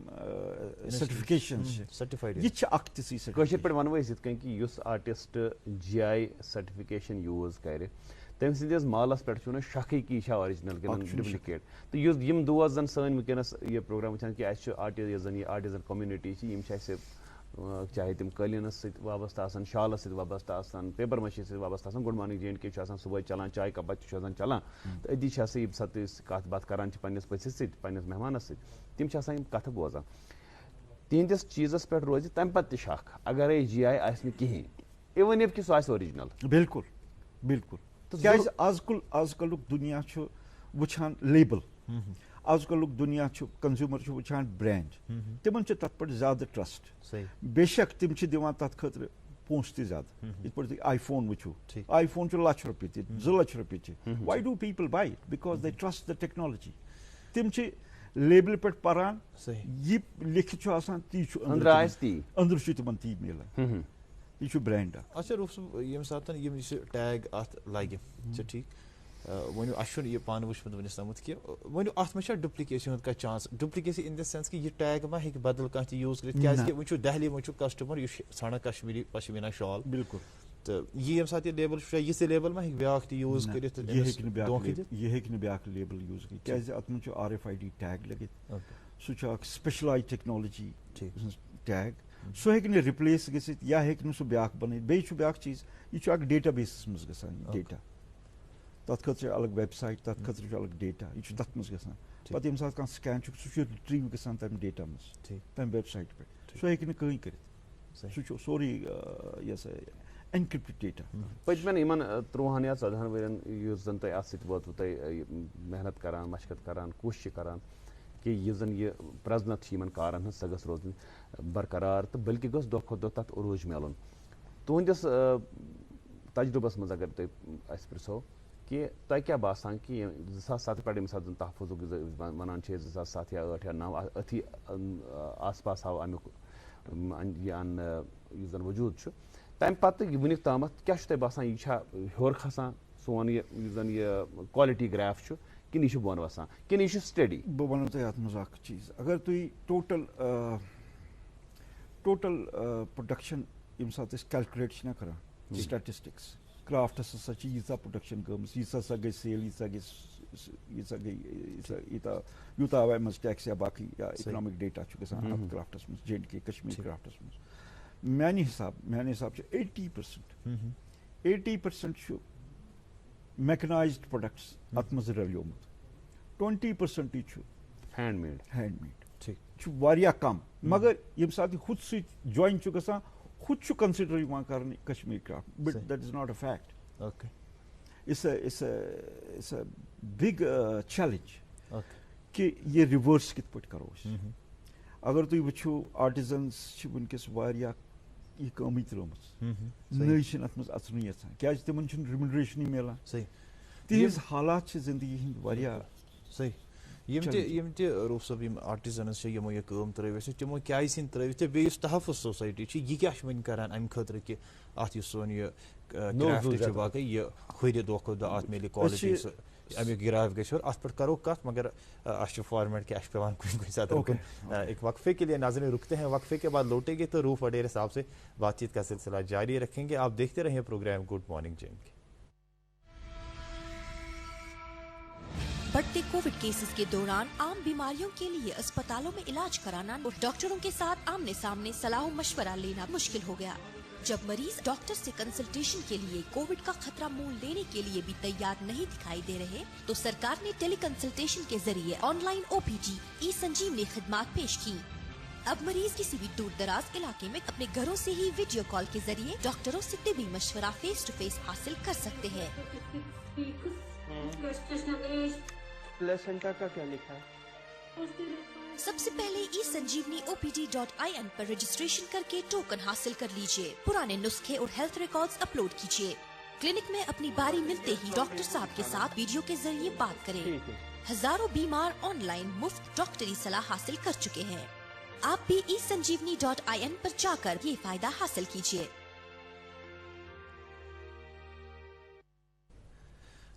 سرٹیفکیشنز چھِ سرٹیفایڈ یہِ چھِ اکھ تِژٕے کٲشِر پٲٹھۍ ونو أسۍ یِتھ کٔنۍ کہِ یُس آرٹسٹ GI سرٹیفکیشن یوٗز کرِ تٔمۍ سٕنٛدِس مالس پٮ۪ٹھ چھُ نہٕ شکٕے کہِ یہِ چھا آرجنل کِنہٕ ڈُپلِکیٹ تہٕ یِم دوس زن سٲنۍ وٕنکیٚنس یہِ پروگرام وٕچھان کہِ اَسہِ چھُ یۄس زن یہِ آرٹِزن کوٚمنِٹی چھِ یِم چھِ اَسہِ چاہے تم قٲلیٖنس سۭتۍ وابستہٕ آسان شالس سۭتۍ وابستہٕ آسان پیپر مٲشی سۭتۍ وابستہٕ آسان گُڈ مارنِنٛگ JNK چھُ آسان صُبحٲے چلان چاے کپ چھُ آسان چلان تہٕ أتی چھِ آسان ییٚمہِ ساتہٕ أسۍ کتھ باتھ کران چھِ پننِس پٔژھِس سۭتۍ پننِس مہمانس سۭتۍ تِم چھِ آسان یِم کتھٕ بوزان تِہنٛدِس چیٖزس پٮ۪ٹھ روزِ تمہِ پتہٕ تہِ شک اگرے GI آسہِ نہٕ کِہینۍ اِوٕن اِف کہِ سُہ آسہِ اوٚرِجنل بالکل بالکل کیازِ آز کلُک دُنیا چھُ وٕچھان لیبل آز کلُک دُنیا چھُ کنزیوٗمر چھُ وٕچھان برینڈ تِمن چھُ تتھ پٮ۪ٹھ زیادٕ ٹرسٹ بے شک تِم چھِ دِوان تتھ خٲطرٕ پونٛسہٕ تہِ زیادٕ یِتھ پٲٹھۍ تُہۍ آی فون وٕچھِو آی فون چھُ ₹1,00,000 تہِ ₹2,00,000 تہِ why do people buy it because they trust the technology تِم چھِ لیبلہِ پٮ۪ٹھ پران یہِ لیکھِتھ چھُ آسان تی چھُ أنٛدرٕ چھُ تِمن تی مِلان یہ چھُ برینڈ اچھا روٗف صٲب ییٚمہِ ساتہٕ یِم یہِ ٹیگ اتھ لگہِ چھا ٹھیٖک ؤنِو اَسہِ چھُنہٕ یہِ پانہٕ وٕچھمُت وٕنیُک تامَتھ کینٛہہ ؤنِو اَتھ منٛز چھا ڈُپلِکیسی ہُنٛد کانٛہہ چانس ڈُپلِکیسی اِن دَ سینس کہِ یہِ ٹیگ ما ہیٚکہِ بدل کانٛہہ تہِ یوٗز کٔرِتھ کیازِ کہِ وٕنۍ چھُ دہلی منٛز چھُ کسٹمر یُس چھُ ژھانڈان کشمیٖری پشمیٖنا شال بالکل تہٕ یہِ ییٚمہِ ساتہٕ یہِ لیبل چھُ یِژھ لیبل ما ہیٚکہِ بیاکھ تہِ یوٗز کٔرِتھ یہِ ہیٚکہِ نہٕ بیاکھ لیبل یوٗز کٔرِتھ کیازِ اتھ منٛز چھُ RFID ٹیگ لٔگِتھ سُہ چھُ اکھ سپیشلایز ٹیکنالوجی ٹیگ سُہ ہیٚکہِ نہٕ رِپلیس گٔژھِتھ یا ہیٚکہِ نہٕ سُہ بیاکھ بنٲیِتھ بیٚیہِ چھُ بیاکھ چیٖز یہِ چھُ اکھ ڈیٹا بیسس منٛز گژھان ڈیٹا تتھ خٲطرٕ چھِ الگ ویب سایٹ تتھ خٲطرٕ چھُ الگ ڈیٹا یہِ چھُ تتھ منٛز گژھان پتہٕ ییٚمہِ ساتہٕ کانٛہہ سکین چھُ سُہ چھُ رِٹریٖو گژھان تمہِ ڈیٹا منٛز تمہِ ویب سایٹہِ پٮ۪ٹھ سُہ ہیٚکہِ نہٕ کٕہٕنۍ کٔرِتھ سُہ چھُ سورُے یہِ ہسا اینکرپٹڈ ڈیٹا پٔتمٮ۪ن یِمن 13 یا 14 ؤرین یُس زن تۄہہِ اتھ سۭتۍ ووتوٕ تۄہہِ محنت کران مشقت کران کوٗشِش کران کہ یُس زن یہِ پرٛزنتھ چھِ یِمن کارن ہٕنٛز سۄ گٔژھ روزٕنۍ برقرار تہٕ بلکہِ گوٚژھ دۄہ کھۄتہٕ دۄہ تتھ عروٗج میلُن تُہنٛدِس تجرُبس منٛز اگر تُہۍ اسہِ پرٛژھو کہ تۄہہِ کیٛاہ باسان کہ 2007 پٮ۪ٹھ ییٚمہِ ساتہٕ زن تحفظُک ونان چھِ 2007 یا 2008 یا 2009 أتھی آس پاس آو امیُک یہِ اننہٕ یُس زن وجوٗد چھُ تمہِ پتہٕ وٕنیُک تامتھ کیٛاہ چھُ تۄہہِ باسان یہِ چھا ہیوٚر کھسان سون یُس زن یہِ کالٹی گریف چھُ کِنہٕ یہِ چھُ بۄن وسان کِنہٕ یہِ چھُ سٹڈی بہٕ ونو تۄہہِ اتھ منٛز اکھ چیٖز اگر تُہۍ ٹوٹل پروڈکشن ییٚمہِ ساتہٕ أسۍ کیلکُلیٹ چھِنہ کران سٹیٹسٹکس کرافٹس ہسا چھِ ییٖژاہ پروڈکشن گٔمٕژ ییٖژاہ ہسا گٔے سیل ییٖژاہ گٔے یوٗتاہ آو اَمہِ منٛز ٹیکس یا باقٕے یا اِکنامِک ڈیٹا چھُ گژھان اتھ کرافٹس منٛز JNK کشمیٖر کرافٹس منٛز میانہِ حساب چھُ 80% چھُ میکنایزڈ پروڈکٹس اتھ منٛز رلیومُت 20% چھُ ہینڈ میڈ چھُ واریاہ کم مگر ییٚمہِ ساتہٕ یہِ ہُتھ سۭتۍ جویِن چھُ گژھان ہُتھ چھُ کنسِڈر یِوان کرنہٕ Kashmir craft but that is not a fact. It's a big challenge کہ یہ ریورس کِتھ پٲٹھۍ کرو أسۍ. اگر تُہۍ وٕچھِو آرٹِزنز چھِ وٕنکیٚس واریاہ یہِ کٲمٕے ترٲومٕژ نٔے چھِنہٕ اَتھ منٛز اَژنُے یَژھان کیازِ تِمن چھُنہٕ ریمنریشنٕے میلان. تِہنٛز حالات چھِ زندگی ہٕنٛدۍ واریاہ صحیح. یم تہِ روٗف صٲب یِم آرٹِزنز چھِ یِمو یہِ کٲم ترٲوِتھ تِمو کیازِ ژھٕنۍ ترٲوِتھ تہٕ بیٚیہِ یُس تحفظ سوسایٹی چھِ یہِ کیاہ چھِ وۄنۍ کران امہِ خٲطرٕ کہِ اتھ یُس سون یہِ کرافٹ چھُ باقٕے یہِ ہُرِ دۄہ کھۄتہٕ دۄہ اتھ میلہِ کالٹی امیُک گراف گژھِ اور اتھ پٮ۪ٹھ کرو کتھ مگر اَسہِ چھُ فارمیٹ کہ اَسہِ چھُ پیوان کُنہِ ساتہٕ رُکُن ایک وقفے کے لیے. ناظرین رکتے ہیں, وقفے کے بعد لوٹیں گے تو روف وڈیرے صاحب سے بات چیت کا سلسلہ جاری رکھیں گے. آپ دیکھتے رہیں پروگرام گڈ مارننگ JNK. بڑھتے کووڈ کیسز کے دوران عام بیماریوں کے لیے اسپتالوں میں علاج کرانا اور ڈاکٹروں کے ساتھ آمنے سامنے صلاح و مشورہ لینا مشکل ہو گیا. جب مریض ڈاکٹر سے کنسلٹیشن کے لیے کووڈ کا خطرہ مول لینے کے لیے بھی تیار نہیں دکھائی دے رہے تو سرکار نے ٹیلی کنسلٹیشن کے ذریعے آن لائن OPD ای سنجیونی خدمات پیش کی. اب مریض کسی بھی دور دراز علاقے میں اپنے گھروں سے ہی ویڈیو کال کے ذریعے ڈاکٹروں سے طبی مشورہ فیس ٹو فیس حاصل کر سکتے ہیں. پلیسنٹا کا کیا لکھا ہے؟ سب سے پہلے ای سنجیونی OPD.in پر رجسٹریشن کر کے ٹوکن حاصل کر لیجئے. پرانے نسخے اور ہیلتھ ریکارڈز اپلوڈ کیجئے. کلینک میں اپنی باری ملتے ہی ڈاکٹر صاحب کے ساتھ ویڈیو کے ذریعے بات کریں. ہزاروں بیمار آن لائن مفت ڈاکٹری صلاح حاصل کر چکے ہیں. آپ بھی ای سنجیونی.in پر جا کر یہ فائدہ حاصل کیجئے.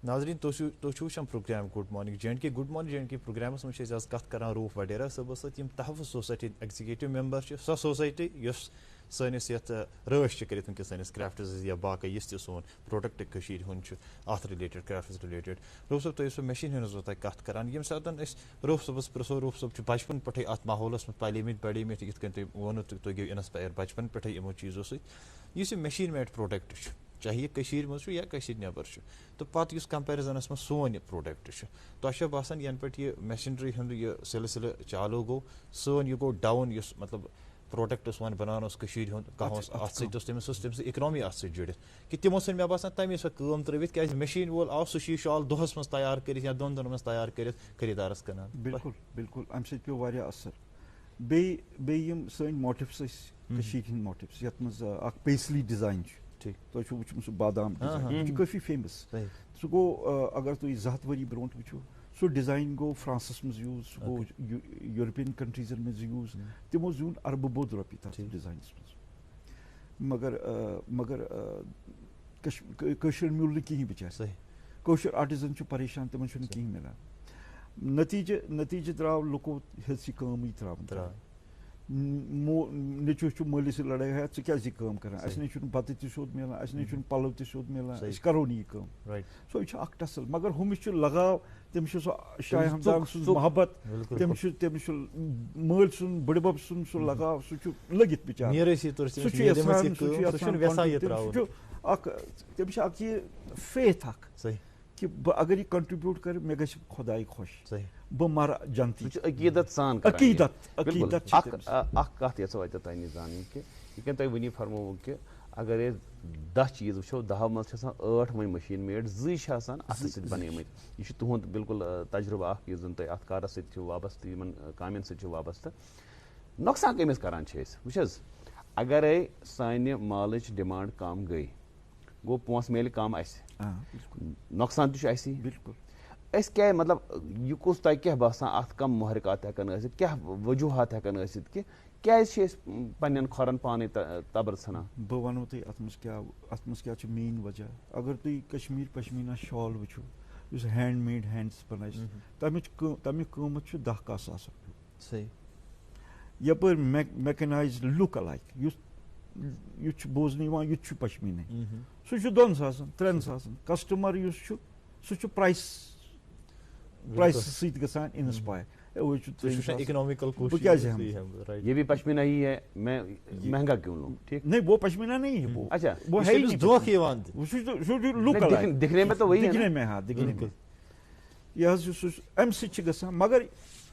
ناظرین تُہۍ چھِو وٕچھان program good morning JNK. Good morning JNK programs منٛز چھِ أسۍ آز کتھ کران روٗف وڈیرا صٲبس سۭتۍ یِم تحفظ سوسایٹی ایگزیکٹو ممبر چھِ. سۄ سوسایٹی یۄس سٲنِس یتھ رٲچھ چھِ کٔرِتھ وٕنکیٚس سٲنِس کرافٹس یا باقٕے یُس تہِ سون پروڈکٹ کٔشیٖرِ ہُنٛد چھُ اتھ رِلیٹڈ کرافٹس رِلیٹڈ. روٗف صٲب تُہۍ ٲسوٕ مشیٖن ہٕنٛز تۄہہِ کتھ کران ییٚمہِ ساتہٕ أسۍ روٗف صٲبس پرٛژھو روٗف صٲب چھُ بچپن پٮ۪ٹھٕے اتھ ماحولس منٛز پلیمٕتۍ بڑیمٕتۍ یِتھ کٔنۍ تُہۍ ووٚنوٕ تُہۍ گٔیو انسپایر بچپن پٮ۪ٹھٕے یِمو چیٖزو سۭتۍ. یُس یہِ مشیٖن میڈ پروڈکٹ چھُ چاہے یہِ کٔشیٖرِ منٛز چھُ یا کٔشیٖرِ نٮ۪بر چھُ تہٕ پتہٕ یُس کمپیرزنس منٛز سون یہِ پروڈکٹ چھُ تۄہہِ چھا باسان ینہٕ پٮ۪ٹھ یہِ میشنری ہُنٛد یہِ سلسلہٕ چالوٗ گوٚو سٲنۍ یہِ گوٚو ڈاوُن یُس مطلب پروڈکٹ اوس وۄنۍ بناوان اوس کٔشیٖرِ ہُنٛد کانٛہہ اوس اتھ سۭتۍ اوس تٔمِس ٲس تٔمۍ سٕنٛز اِکنامی اتھ سۭتۍ جُڑِتھ کہِ تِمو ژھٕنۍ مےٚ باسان تمی سۄ کٲم ترٲوِتھ کیازِ مشیٖن وول آو سُہ چھُ یہِ شال دۄہس منٛز تیار کٔرِتھ یا دۄن دۄہن منٛز تیار کٔرِتھ خریٖدارس کٕنان. بالکل بالکل امہِ سۭتۍ پیوٚو واریاہ اثر. بیٚیہِ یِم سٲنۍ موٹِوٕز ٲسۍ کٔشیٖرِ ہٕنٛدۍ موٹِوٕز یتھ منٛز اکھ پیسلی ڈِزاین چھُ تۄہہِ چھُو وٕچھمُت سُہ بادام ڈِزاین یہِ چھُ کٲفی فیمس. سُہ گوٚو اگر تُہۍ 2 ہتھ ؤری برونٛٹھ وٕچھِو سُہ ڈِزاین گوٚو فرانسس منٛز یوٗز سُہ گوٚو یوٗروپین کنٹریٖزن منٛز یوٗز تِمو زیوٗن اربہٕ بوٚد رۄپیہِ تتھ ڈِزاینس منٛز مگر کٲشُر میوٗل نہٕ کِہینۍ بِچارِ. کٲشُر آرٹِزن چھُ پریشان تِمن چھُنہٕ کِہینۍ مِلان. نتیٖجہٕ درٛاو لُکو ہیٚژ یہِ کٲمٕے ترٛاوٕنۍ. نیٚچوِس چھُ مٲلِس سۭتۍ لڑٲے ہیٚتھ ژٕ کیازِ یہِ کٲم کران اَسہِ نَے چھُنہٕ بتہٕ تہِ سیوٚد مِلان اَسہِ نَے چھُنہٕ پلو تہِ سیوٚد مِلان أسۍ کرو نہٕ یہِ کٲم. سو یہِ چھُ اکھ ٹسل مگر ہُمِس چھُ لگاو تٔمِس چھُ سُہ شاہ ہمدان سُنٛد محبت تٔمِس چھُ مٲلۍ سُنٛد بٕڈِبب سُنٛد سُہ لگاو سُہ چھُ لٔگِتھ بِچارٕ سُہ چھُ یژھان تٔمِس چھُ اکھ یہِ فیتھ اکھ کہ بہٕ اگر یہِ کنٹربیوٗٹ کرٕ مےٚ گژھِ خۄداے خۄش بہٕ مرٕ جنتی. عقیدت سان اکھ کتھ یژھو اتہِ تۄہہِ نِش زانٕنۍ کہِ یہِ کٔنۍ تۄہہِ وٕنی فرمووُ کہِ اگر أسۍ 10 چیٖز وٕچھو 10 منٛز چھِ آسان 8 وۄنۍ مشیٖن میڈ 2 چھِ آسان اتھٕ سۭتۍ بنیمٕتۍ. یہِ چھُ تُہُنٛد بالکل تجربہٕ اکھ یُس زن تۄہہِ اتھ کارس سۭتۍ چھُ وابستہٕ یِمن کامٮ۪ن سۭتۍ چھُ وابستہٕ. نۄقصان کٔمِس کران چھِ أسۍ وٕچھ حظ اگرے سانہِ مالٕچ ڈِمانڈ کم گٔے گوٚو پونٛسہٕ میلہِ کم اسہِ نۄقصان تہِ چھُ اسی. بالکل أسۍ کیٛاہ مطلب یہِ کُس تۄہہِ کیٛاہ باسان اتھ کم محرکات ہٮ۪کن ٲسِتھ کیٛاہ وجوٗہات ہٮ۪کن ٲسِتھ کہِ کیٛازِ چھِ أسۍ پننٮ۪ن کھۄرن پانے تبر ژھٕنان. بہٕ ونو تۄہہِ اتھ منٛز کیٛاہ چھُ مین وجہ. اگر تُہۍ کشمیٖر پشمیٖنا شال وٕچھِو یُس ہینڈ میڈ ہینڈس بناوِ تمیُک قۭمتھ چھُ 10,000 ساس رۄپیہِ. صحیح. یپٲرۍ میکنایزڈ لُک الایک یُس چھُ بوزنہٕ یِوان یہِ تہِ چھُ پشمیٖنٕے سُہ چھُ 2,000 3,000. کسٹمر یُس چھُ سُہ چھُ پرایس سۭتۍ گژھان انسپایر. یہ بھی پشمینہ ہی ہے میں مہنگا کیوں لوں. ٹھیک نہیں وہ پشمینہ نہیں ہے وہ اچھا وہ ہے دکھنے میں تو وہی دکھنے میں ہاں دکھنے میں یہ حظ امہِ سۭتۍ چھِ گژھان. مگر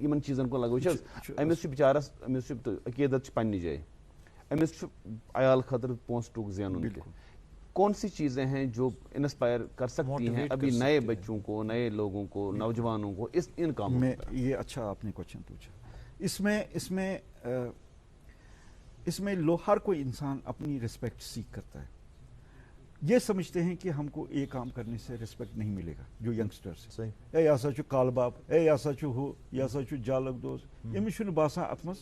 یمن چیزن کو لگو امس بچارس امس عقیدت پنہ جائے امس عیال خاطر پونس ٹوک زینن کون سی چیزیں ہیں جو انسپائر کر سکتی ہیں ابھی نئے بچوں کو, نئے لوگوں کو, نوجوانوں کو ان کاموں میں؟ یہ اچھا آپ نے کوشچن پوچھا. اس میں ہر کوئی انسان اپنی ریسپیکٹ سیکھ کرتا ہے. یہ سمجھتے ہیں کہ ہم کو یہ کام کرنے سے ریسپیکٹ نہیں ملے گا. جو ینگسٹرس اے ہسا چھ کال باب, اے ہسا چھ ہو, یہ ہسا چھ جالک دوز, امس چھُنہٕ باسان ات مز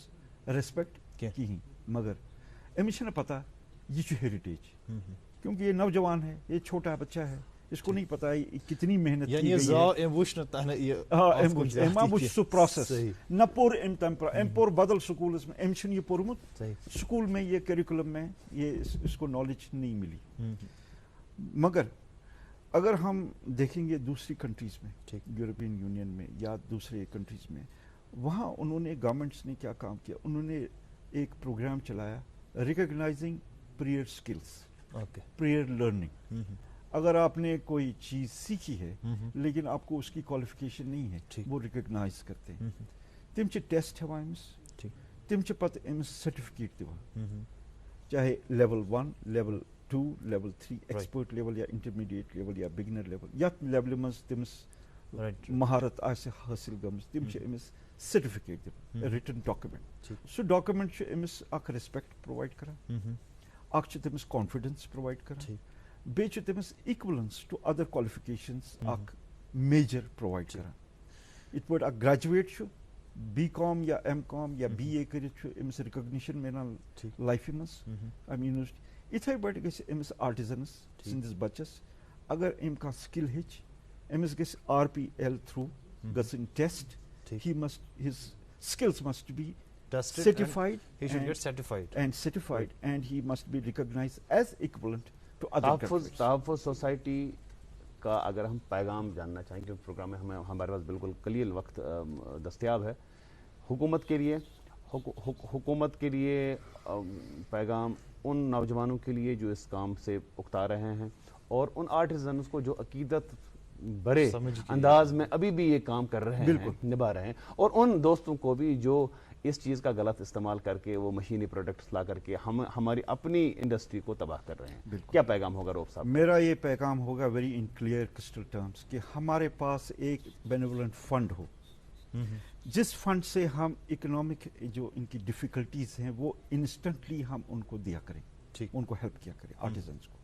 ریسپیکٹ کہین. مگر امس چھنہٕ پتہ یہ چھ ہیریٹیج, کیونکہ یہ نوجوان ہے, یہ چھوٹا بچہ ہے, اس کو نہیں پتا ہے کتنی محنت کی گئی ہے. سو پروسیس نہ پور ام پور بدل سکولس میں, ام چھُنہٕ یہ پوٚرمُت سکول میں, یہ کیریکولم میں یہ اس کو نالج نہیں ملی. مگر اگر ہم دیکھیں گے دوسری کنٹریز میں, یورپین یونین میں یا دوسرے کنٹریز میں, وہاں انہوں نے گورنمنٹس نے کیا کام کیا, انہوں نے ایک پروگرام چلایا recognising prior skills, prior learning. اگر آپ نے کوئی چیز سیکھی ہے لیکن آپ کو اس کی کوالیفیکیشن نہیں ہے, وہ ریکگنائز کرتے ہیں. تم چھ ٹیسٹ ہوا امس, تم چھ پتہ امس سرٹیفکیٹ دِوان, چاہے level 1, level 2, level 3, expert level یا انٹرمیڈیٹ لیول یا بگنر لیول, یتھ لیول مز تمس مہارت آسہِ حٲصِل گٔمٕژ, تم چھ امس سرٹیفکیٹ دِوان, ریٹن ڈاکومنٹ. سُہ ڈاکومنٹ چھ امس اکھ ریسپیکٹ پرووائڈ کران, اکھ چھ تمس کانفیڈنس پرووائڈ کران, بیٚیہِ چھُ تٔمِس اِکوَلنس ٹو ادر کوالیفِکیشنز اکھ میجر پرووائڈ کران. یِتھ پٲٹھۍ اکھ گریجویٹ چھُ بی کام یا ایم کام یا بی اے کٔرِتھ چھُ أمِس رِکگنیشن مِلان لایفہِ منٛز اَمہِ یونیورسٹی. یِتھٕے پٲٹھۍ گژھِ أمِس آرٹِزنس سٕنٛدِس بچس اگر أمۍ کانٛہہ سِکل ہیٚچھ, أمِس گژھِ RPL تھروٗ گژھٕنۍ test. He must his skills must be certified, he should get certified and he must be recognized as equivalent to other countries. تحفظ سوسائٹی کا اگر ہم پیغام جاننا چاہیں, کیونکہ پروگرام میں ہمارے پاس بالکل قلیل وقت دستیاب ہے, حکومت کے لیے پیغام ان نوجوانوں کے لیے جو اس کام سے اکتا رہے ہیں, اور ان آرٹیزنس کو جو عقیدت بڑے انداز میں ابھی بھی یہ کام کر رہے ہیں, نبھا رہے ہیں, اور ان دوستوں کو بھی جو اس چیز کا غلط استعمال کر کے وہ مشینی پروڈکٹس لا کر کے ہماری اپنی انڈسٹری کو تباہ کر رہے ہیں. کیا پیغام ہوگا روف صاحب؟ میرا یہ پیغام ہوگا ویری ان کلیئر کرسٹل ٹرمز کہ ہمارے پاس ایک بینیولنٹ فنڈ ہو, جس فنڈ سے ہم اکنامک جو ان کی ڈیفیکلٹیز ہیں وہ انسٹنٹلی ہم ان کو دیا کریں, ان کو ہیلپ کیا کریں آرٹیزنس کو.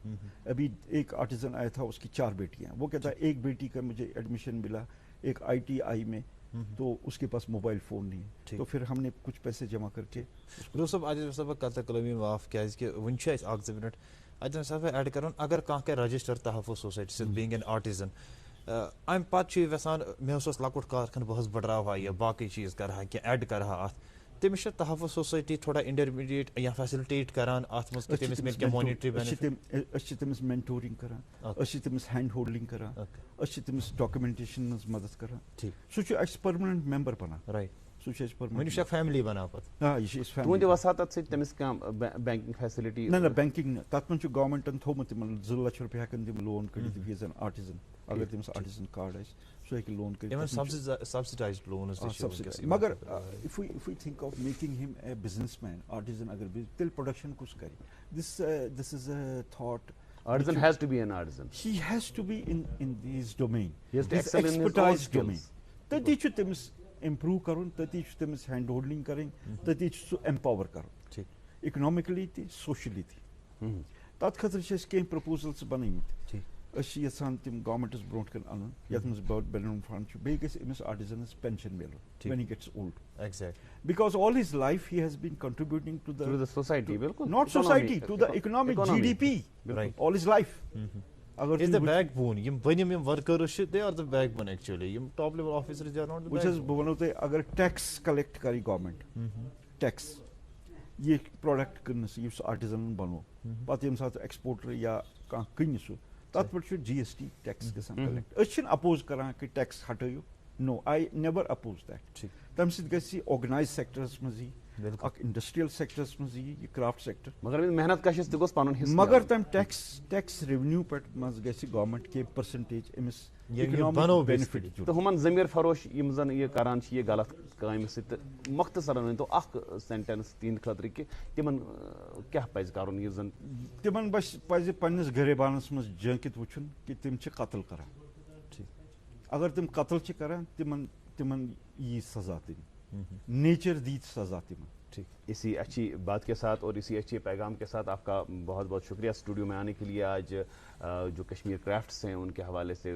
ابھی ایک آرٹیزن آیا تھا, اس کی 4 بیٹیاں, وہ کہتا ہے ایک بیٹی کا مجھے ایڈمیشن ملا ایک ITI میں, تو اس کے پاس موبائل فون نہیں ہے, تو پھر ہم نے کچھ پیسے جمع کر کے. روف صاحب عادل صاحب کتھ کلمی معاف کیازکہ ون چھ اَسہِ 2 منٹ عادل صاحب ایڈ کرُن, اگر کانٛہہ کرِ رجسٹر تحفظ سوسائٹی سۭتۍ بینگ این آرٹِزن, امہِ پتہٕ چھُ یژھان مےٚ اوس لۄکُٹ کارخانہٕ بہٕ حظ بڑراوہا یا باقٕے چیٖز کرہا کینٛہہ ایڈ کرہا اتھ, تٔمِس چھِ تحفظ سوسائٹی تھوڑا انٹرمیڈیٹ یا فیسلٹیٹ کران اتھ منٛز کہ تٔمِس مِلہِ کینٛہہ مانیٹری بینِفٹ؟ أسۍ چھِ تٔمِس مینٹورنگ کران, أسۍ چھِ تٔمِس ہینڈ ہولڈنگ کران, أسۍ چھِ تٔمِس ڈاکومنٹیشن منٛز مدد کران. سُہ چھُ اَسہِ پٔرمننٹ ممبر بنان. رایٹ, سُہ چھُ اَسہِ وۄنۍ چھُ فیملی بنان پتہٕ. یہِ چھِ أسۍ تُہنٛدِ وساطت سۭتۍ تٔمِس کانٛہہ بینکنگ فیسلٹی؟ نہ بینکنگ نہٕ, تتھ منٛز چھُ گورمنٹن تھوٚومُت تِمن 2 لچھ رۄپیہِ ہٮ۪کن تِم لون کٔڑِتھ if he is an artisan. اگر تٔمِس آرٹِزن کارڈ آسہِ سُہ ہیٚکہِ لون کٔرِتھ. سبسڈایزڈ لونز مگر if we think of making him a businessman, artisan اگر تیٚلہِ پروڈکشن کُس کرِ؟ This is a thought. Artisan has to be an artisan. He has to be in his domain. He has to excel in his own expertise skills. domain. تٔتی چھُ تٔمِس improve کرُن, تٔتی چھُ تٔمِس ہینڈ ہولڈنگ کرٕنۍ, تٔتی چھُ سُہ ایمپاور کرُن اکنامکلی تہِ سوشلی تہِ. تتھ خٲطرٕ چھِ أسۍ کینٛہہ پرپوزلز بنٲومٕتۍ. أسۍ چھِ یژھان تِم گورمنٹس برونٛٹھ کَنہِ اَنُن یتھ منٛز بینیولنٹ فنڈ چھُ, بیٚیہِ گژھِ أمِس آرٹِزنس pension مِلُن when he gets old. Exactly. Because all his life he has been contributing to the society, بالکل. Not society, to the economic GDP. Right. All his life. Is the backbone. Yim bani yim workers they are the backbone actually. Yim top level officers they are not the backbone. Which is بہٕ وَنو تۄہہِ اگر tax collect کرِ government, tax یہِ product کٕننہٕ یُس آرٹِزنن بنو, پتہٕ ییٚمہِ ساتہٕ ایکسپورٹر یا کانٛہہ کٕنہِ سُہ, تتھ پٮ۪ٹھ چھُ GST ٹیکس گژھان کلیکٹ. أسۍ چھِنہٕ اپوز کران کہِ ٹیکس ہٹٲیِو, no I never oppose that. تمہِ سۭتۍ گژھِ آرگنایز سیکٹرس منٛز یی, اک انڈسٹریل سیکٹرس مز یہ کرافٹ سیکٹر مگر محنت کشس تہ گوس پنن حصہ مگر تم ٹیکس ریونیو پٹ مز گژھِ گورنمنٹ کی پرسنٹیج امس بینفٹ تو ہمن ضمیر فروش یم زن یہ کران یہ غلط کامہ ست مختصر ون تو اخ سینٹینس تین خاطر کہ تمن کیا پز کرن یہ زن تمن پز پنس گریبانس مز جھانکت وچھن کہ تم چھ قتل کران اگر تم قتل چھ کران تمن یہ سزا دن نیچر دی سزا تمن. اسی اچھی بات کے ساتھ اور اسی اچھے پیغام کے ساتھ آپ کا بہت بہت شکریہ اسٹوڈیو میں آنے کے لیے. آج جو کشمیر کرافٹس ہیں ان کے حوالے سے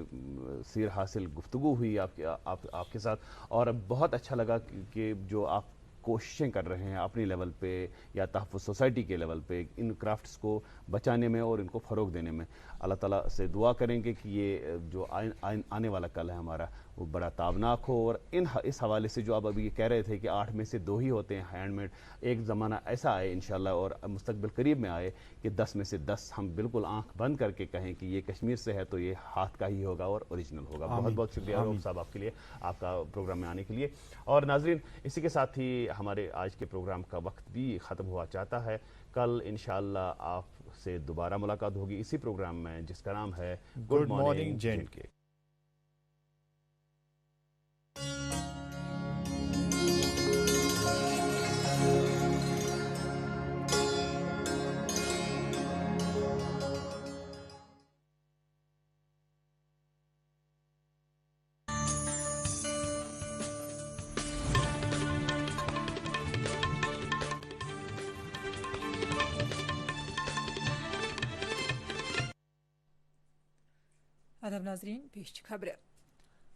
سیر حاصل گفتگو ہوئی آپ کے ساتھ اور بہت اچھا لگا کہ جو آپ کوششیں کر رہے ہیں اپنی لیول پہ یا تحفظ سوسائٹی کے لیول پہ ان کرافٹس کو بچانے میں اور ان کو فروغ دینے میں. اللہ تعالیٰ سے دعا کریں گے کہ یہ جو آنے والا کل ہے ہمارا وہ بڑا تابناک ہو. اور اس حوالے سے جو آپ ابھی یہ کہہ رہے تھے کہ 8 میں سے 2 ہی ہوتے ہیں ہینڈ میڈ, ایک زمانہ ایسا آئے انشاءاللہ اور مستقبل قریب میں آئے کہ 10 میں سے 10 ہم بالکل آنکھ بند کر کے کہیں کہ یہ کشمیر سے ہے تو یہ ہاتھ کا ہی ہوگا اور اوریجنل ہوگا. بہت بہت شکریہ روب صاحب آپ کے لیے, آپ کا پروگرام میں آنے کے لیے. اور ناظرین اسی کے ساتھ ہی ہمارے آج کے پروگرام کا وقت بھی ختم ہوا چاہتا ہے. کل انشاءاللہ آپ سے دوبارہ ملاقات ہوگی اسی پروگرام میں جس کا نام ہے گڈ مارننگ جے. ادب ناظرین پیش خبر.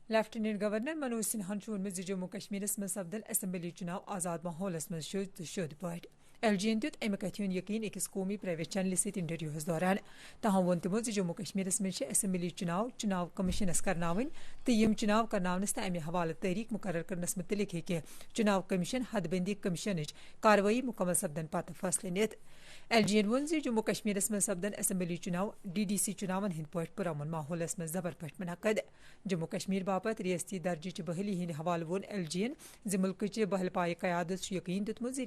لیفٹیننٹ گورنر منوج سنہا وونمت جموں کشمیر من سپدن اسمبلی چناو آزاد ماحولس من شد پہ. ایل جی دت امہ کتھ ہند یقین أکس قومی پرائیویٹ چینل ست انٹرویوہس دوران. تاہم وون تمو جموں کشمیر من اسمبلی چناو کمیشنس کرناون تو یم چناو کرناونس تو امہ حوالہ تاریخ مقرر کرنس متعلق ہیکہ چناو کمیشن حد بندی کمیشنچ کاروائی مکمل سپدن پتہ فیصلہ نت. ایل جی وون جموں کشمیر من سپدن اسمبلی چناو ڈی ڈی سی چناون ہند پہ پرامن ماحولس من زبر پہ منعقد. جموں کشمیر باپت ریاستی درجہ بحالی ہند حوالہ وون ایل جی ملک بحل پائے قیادت یقین دتمت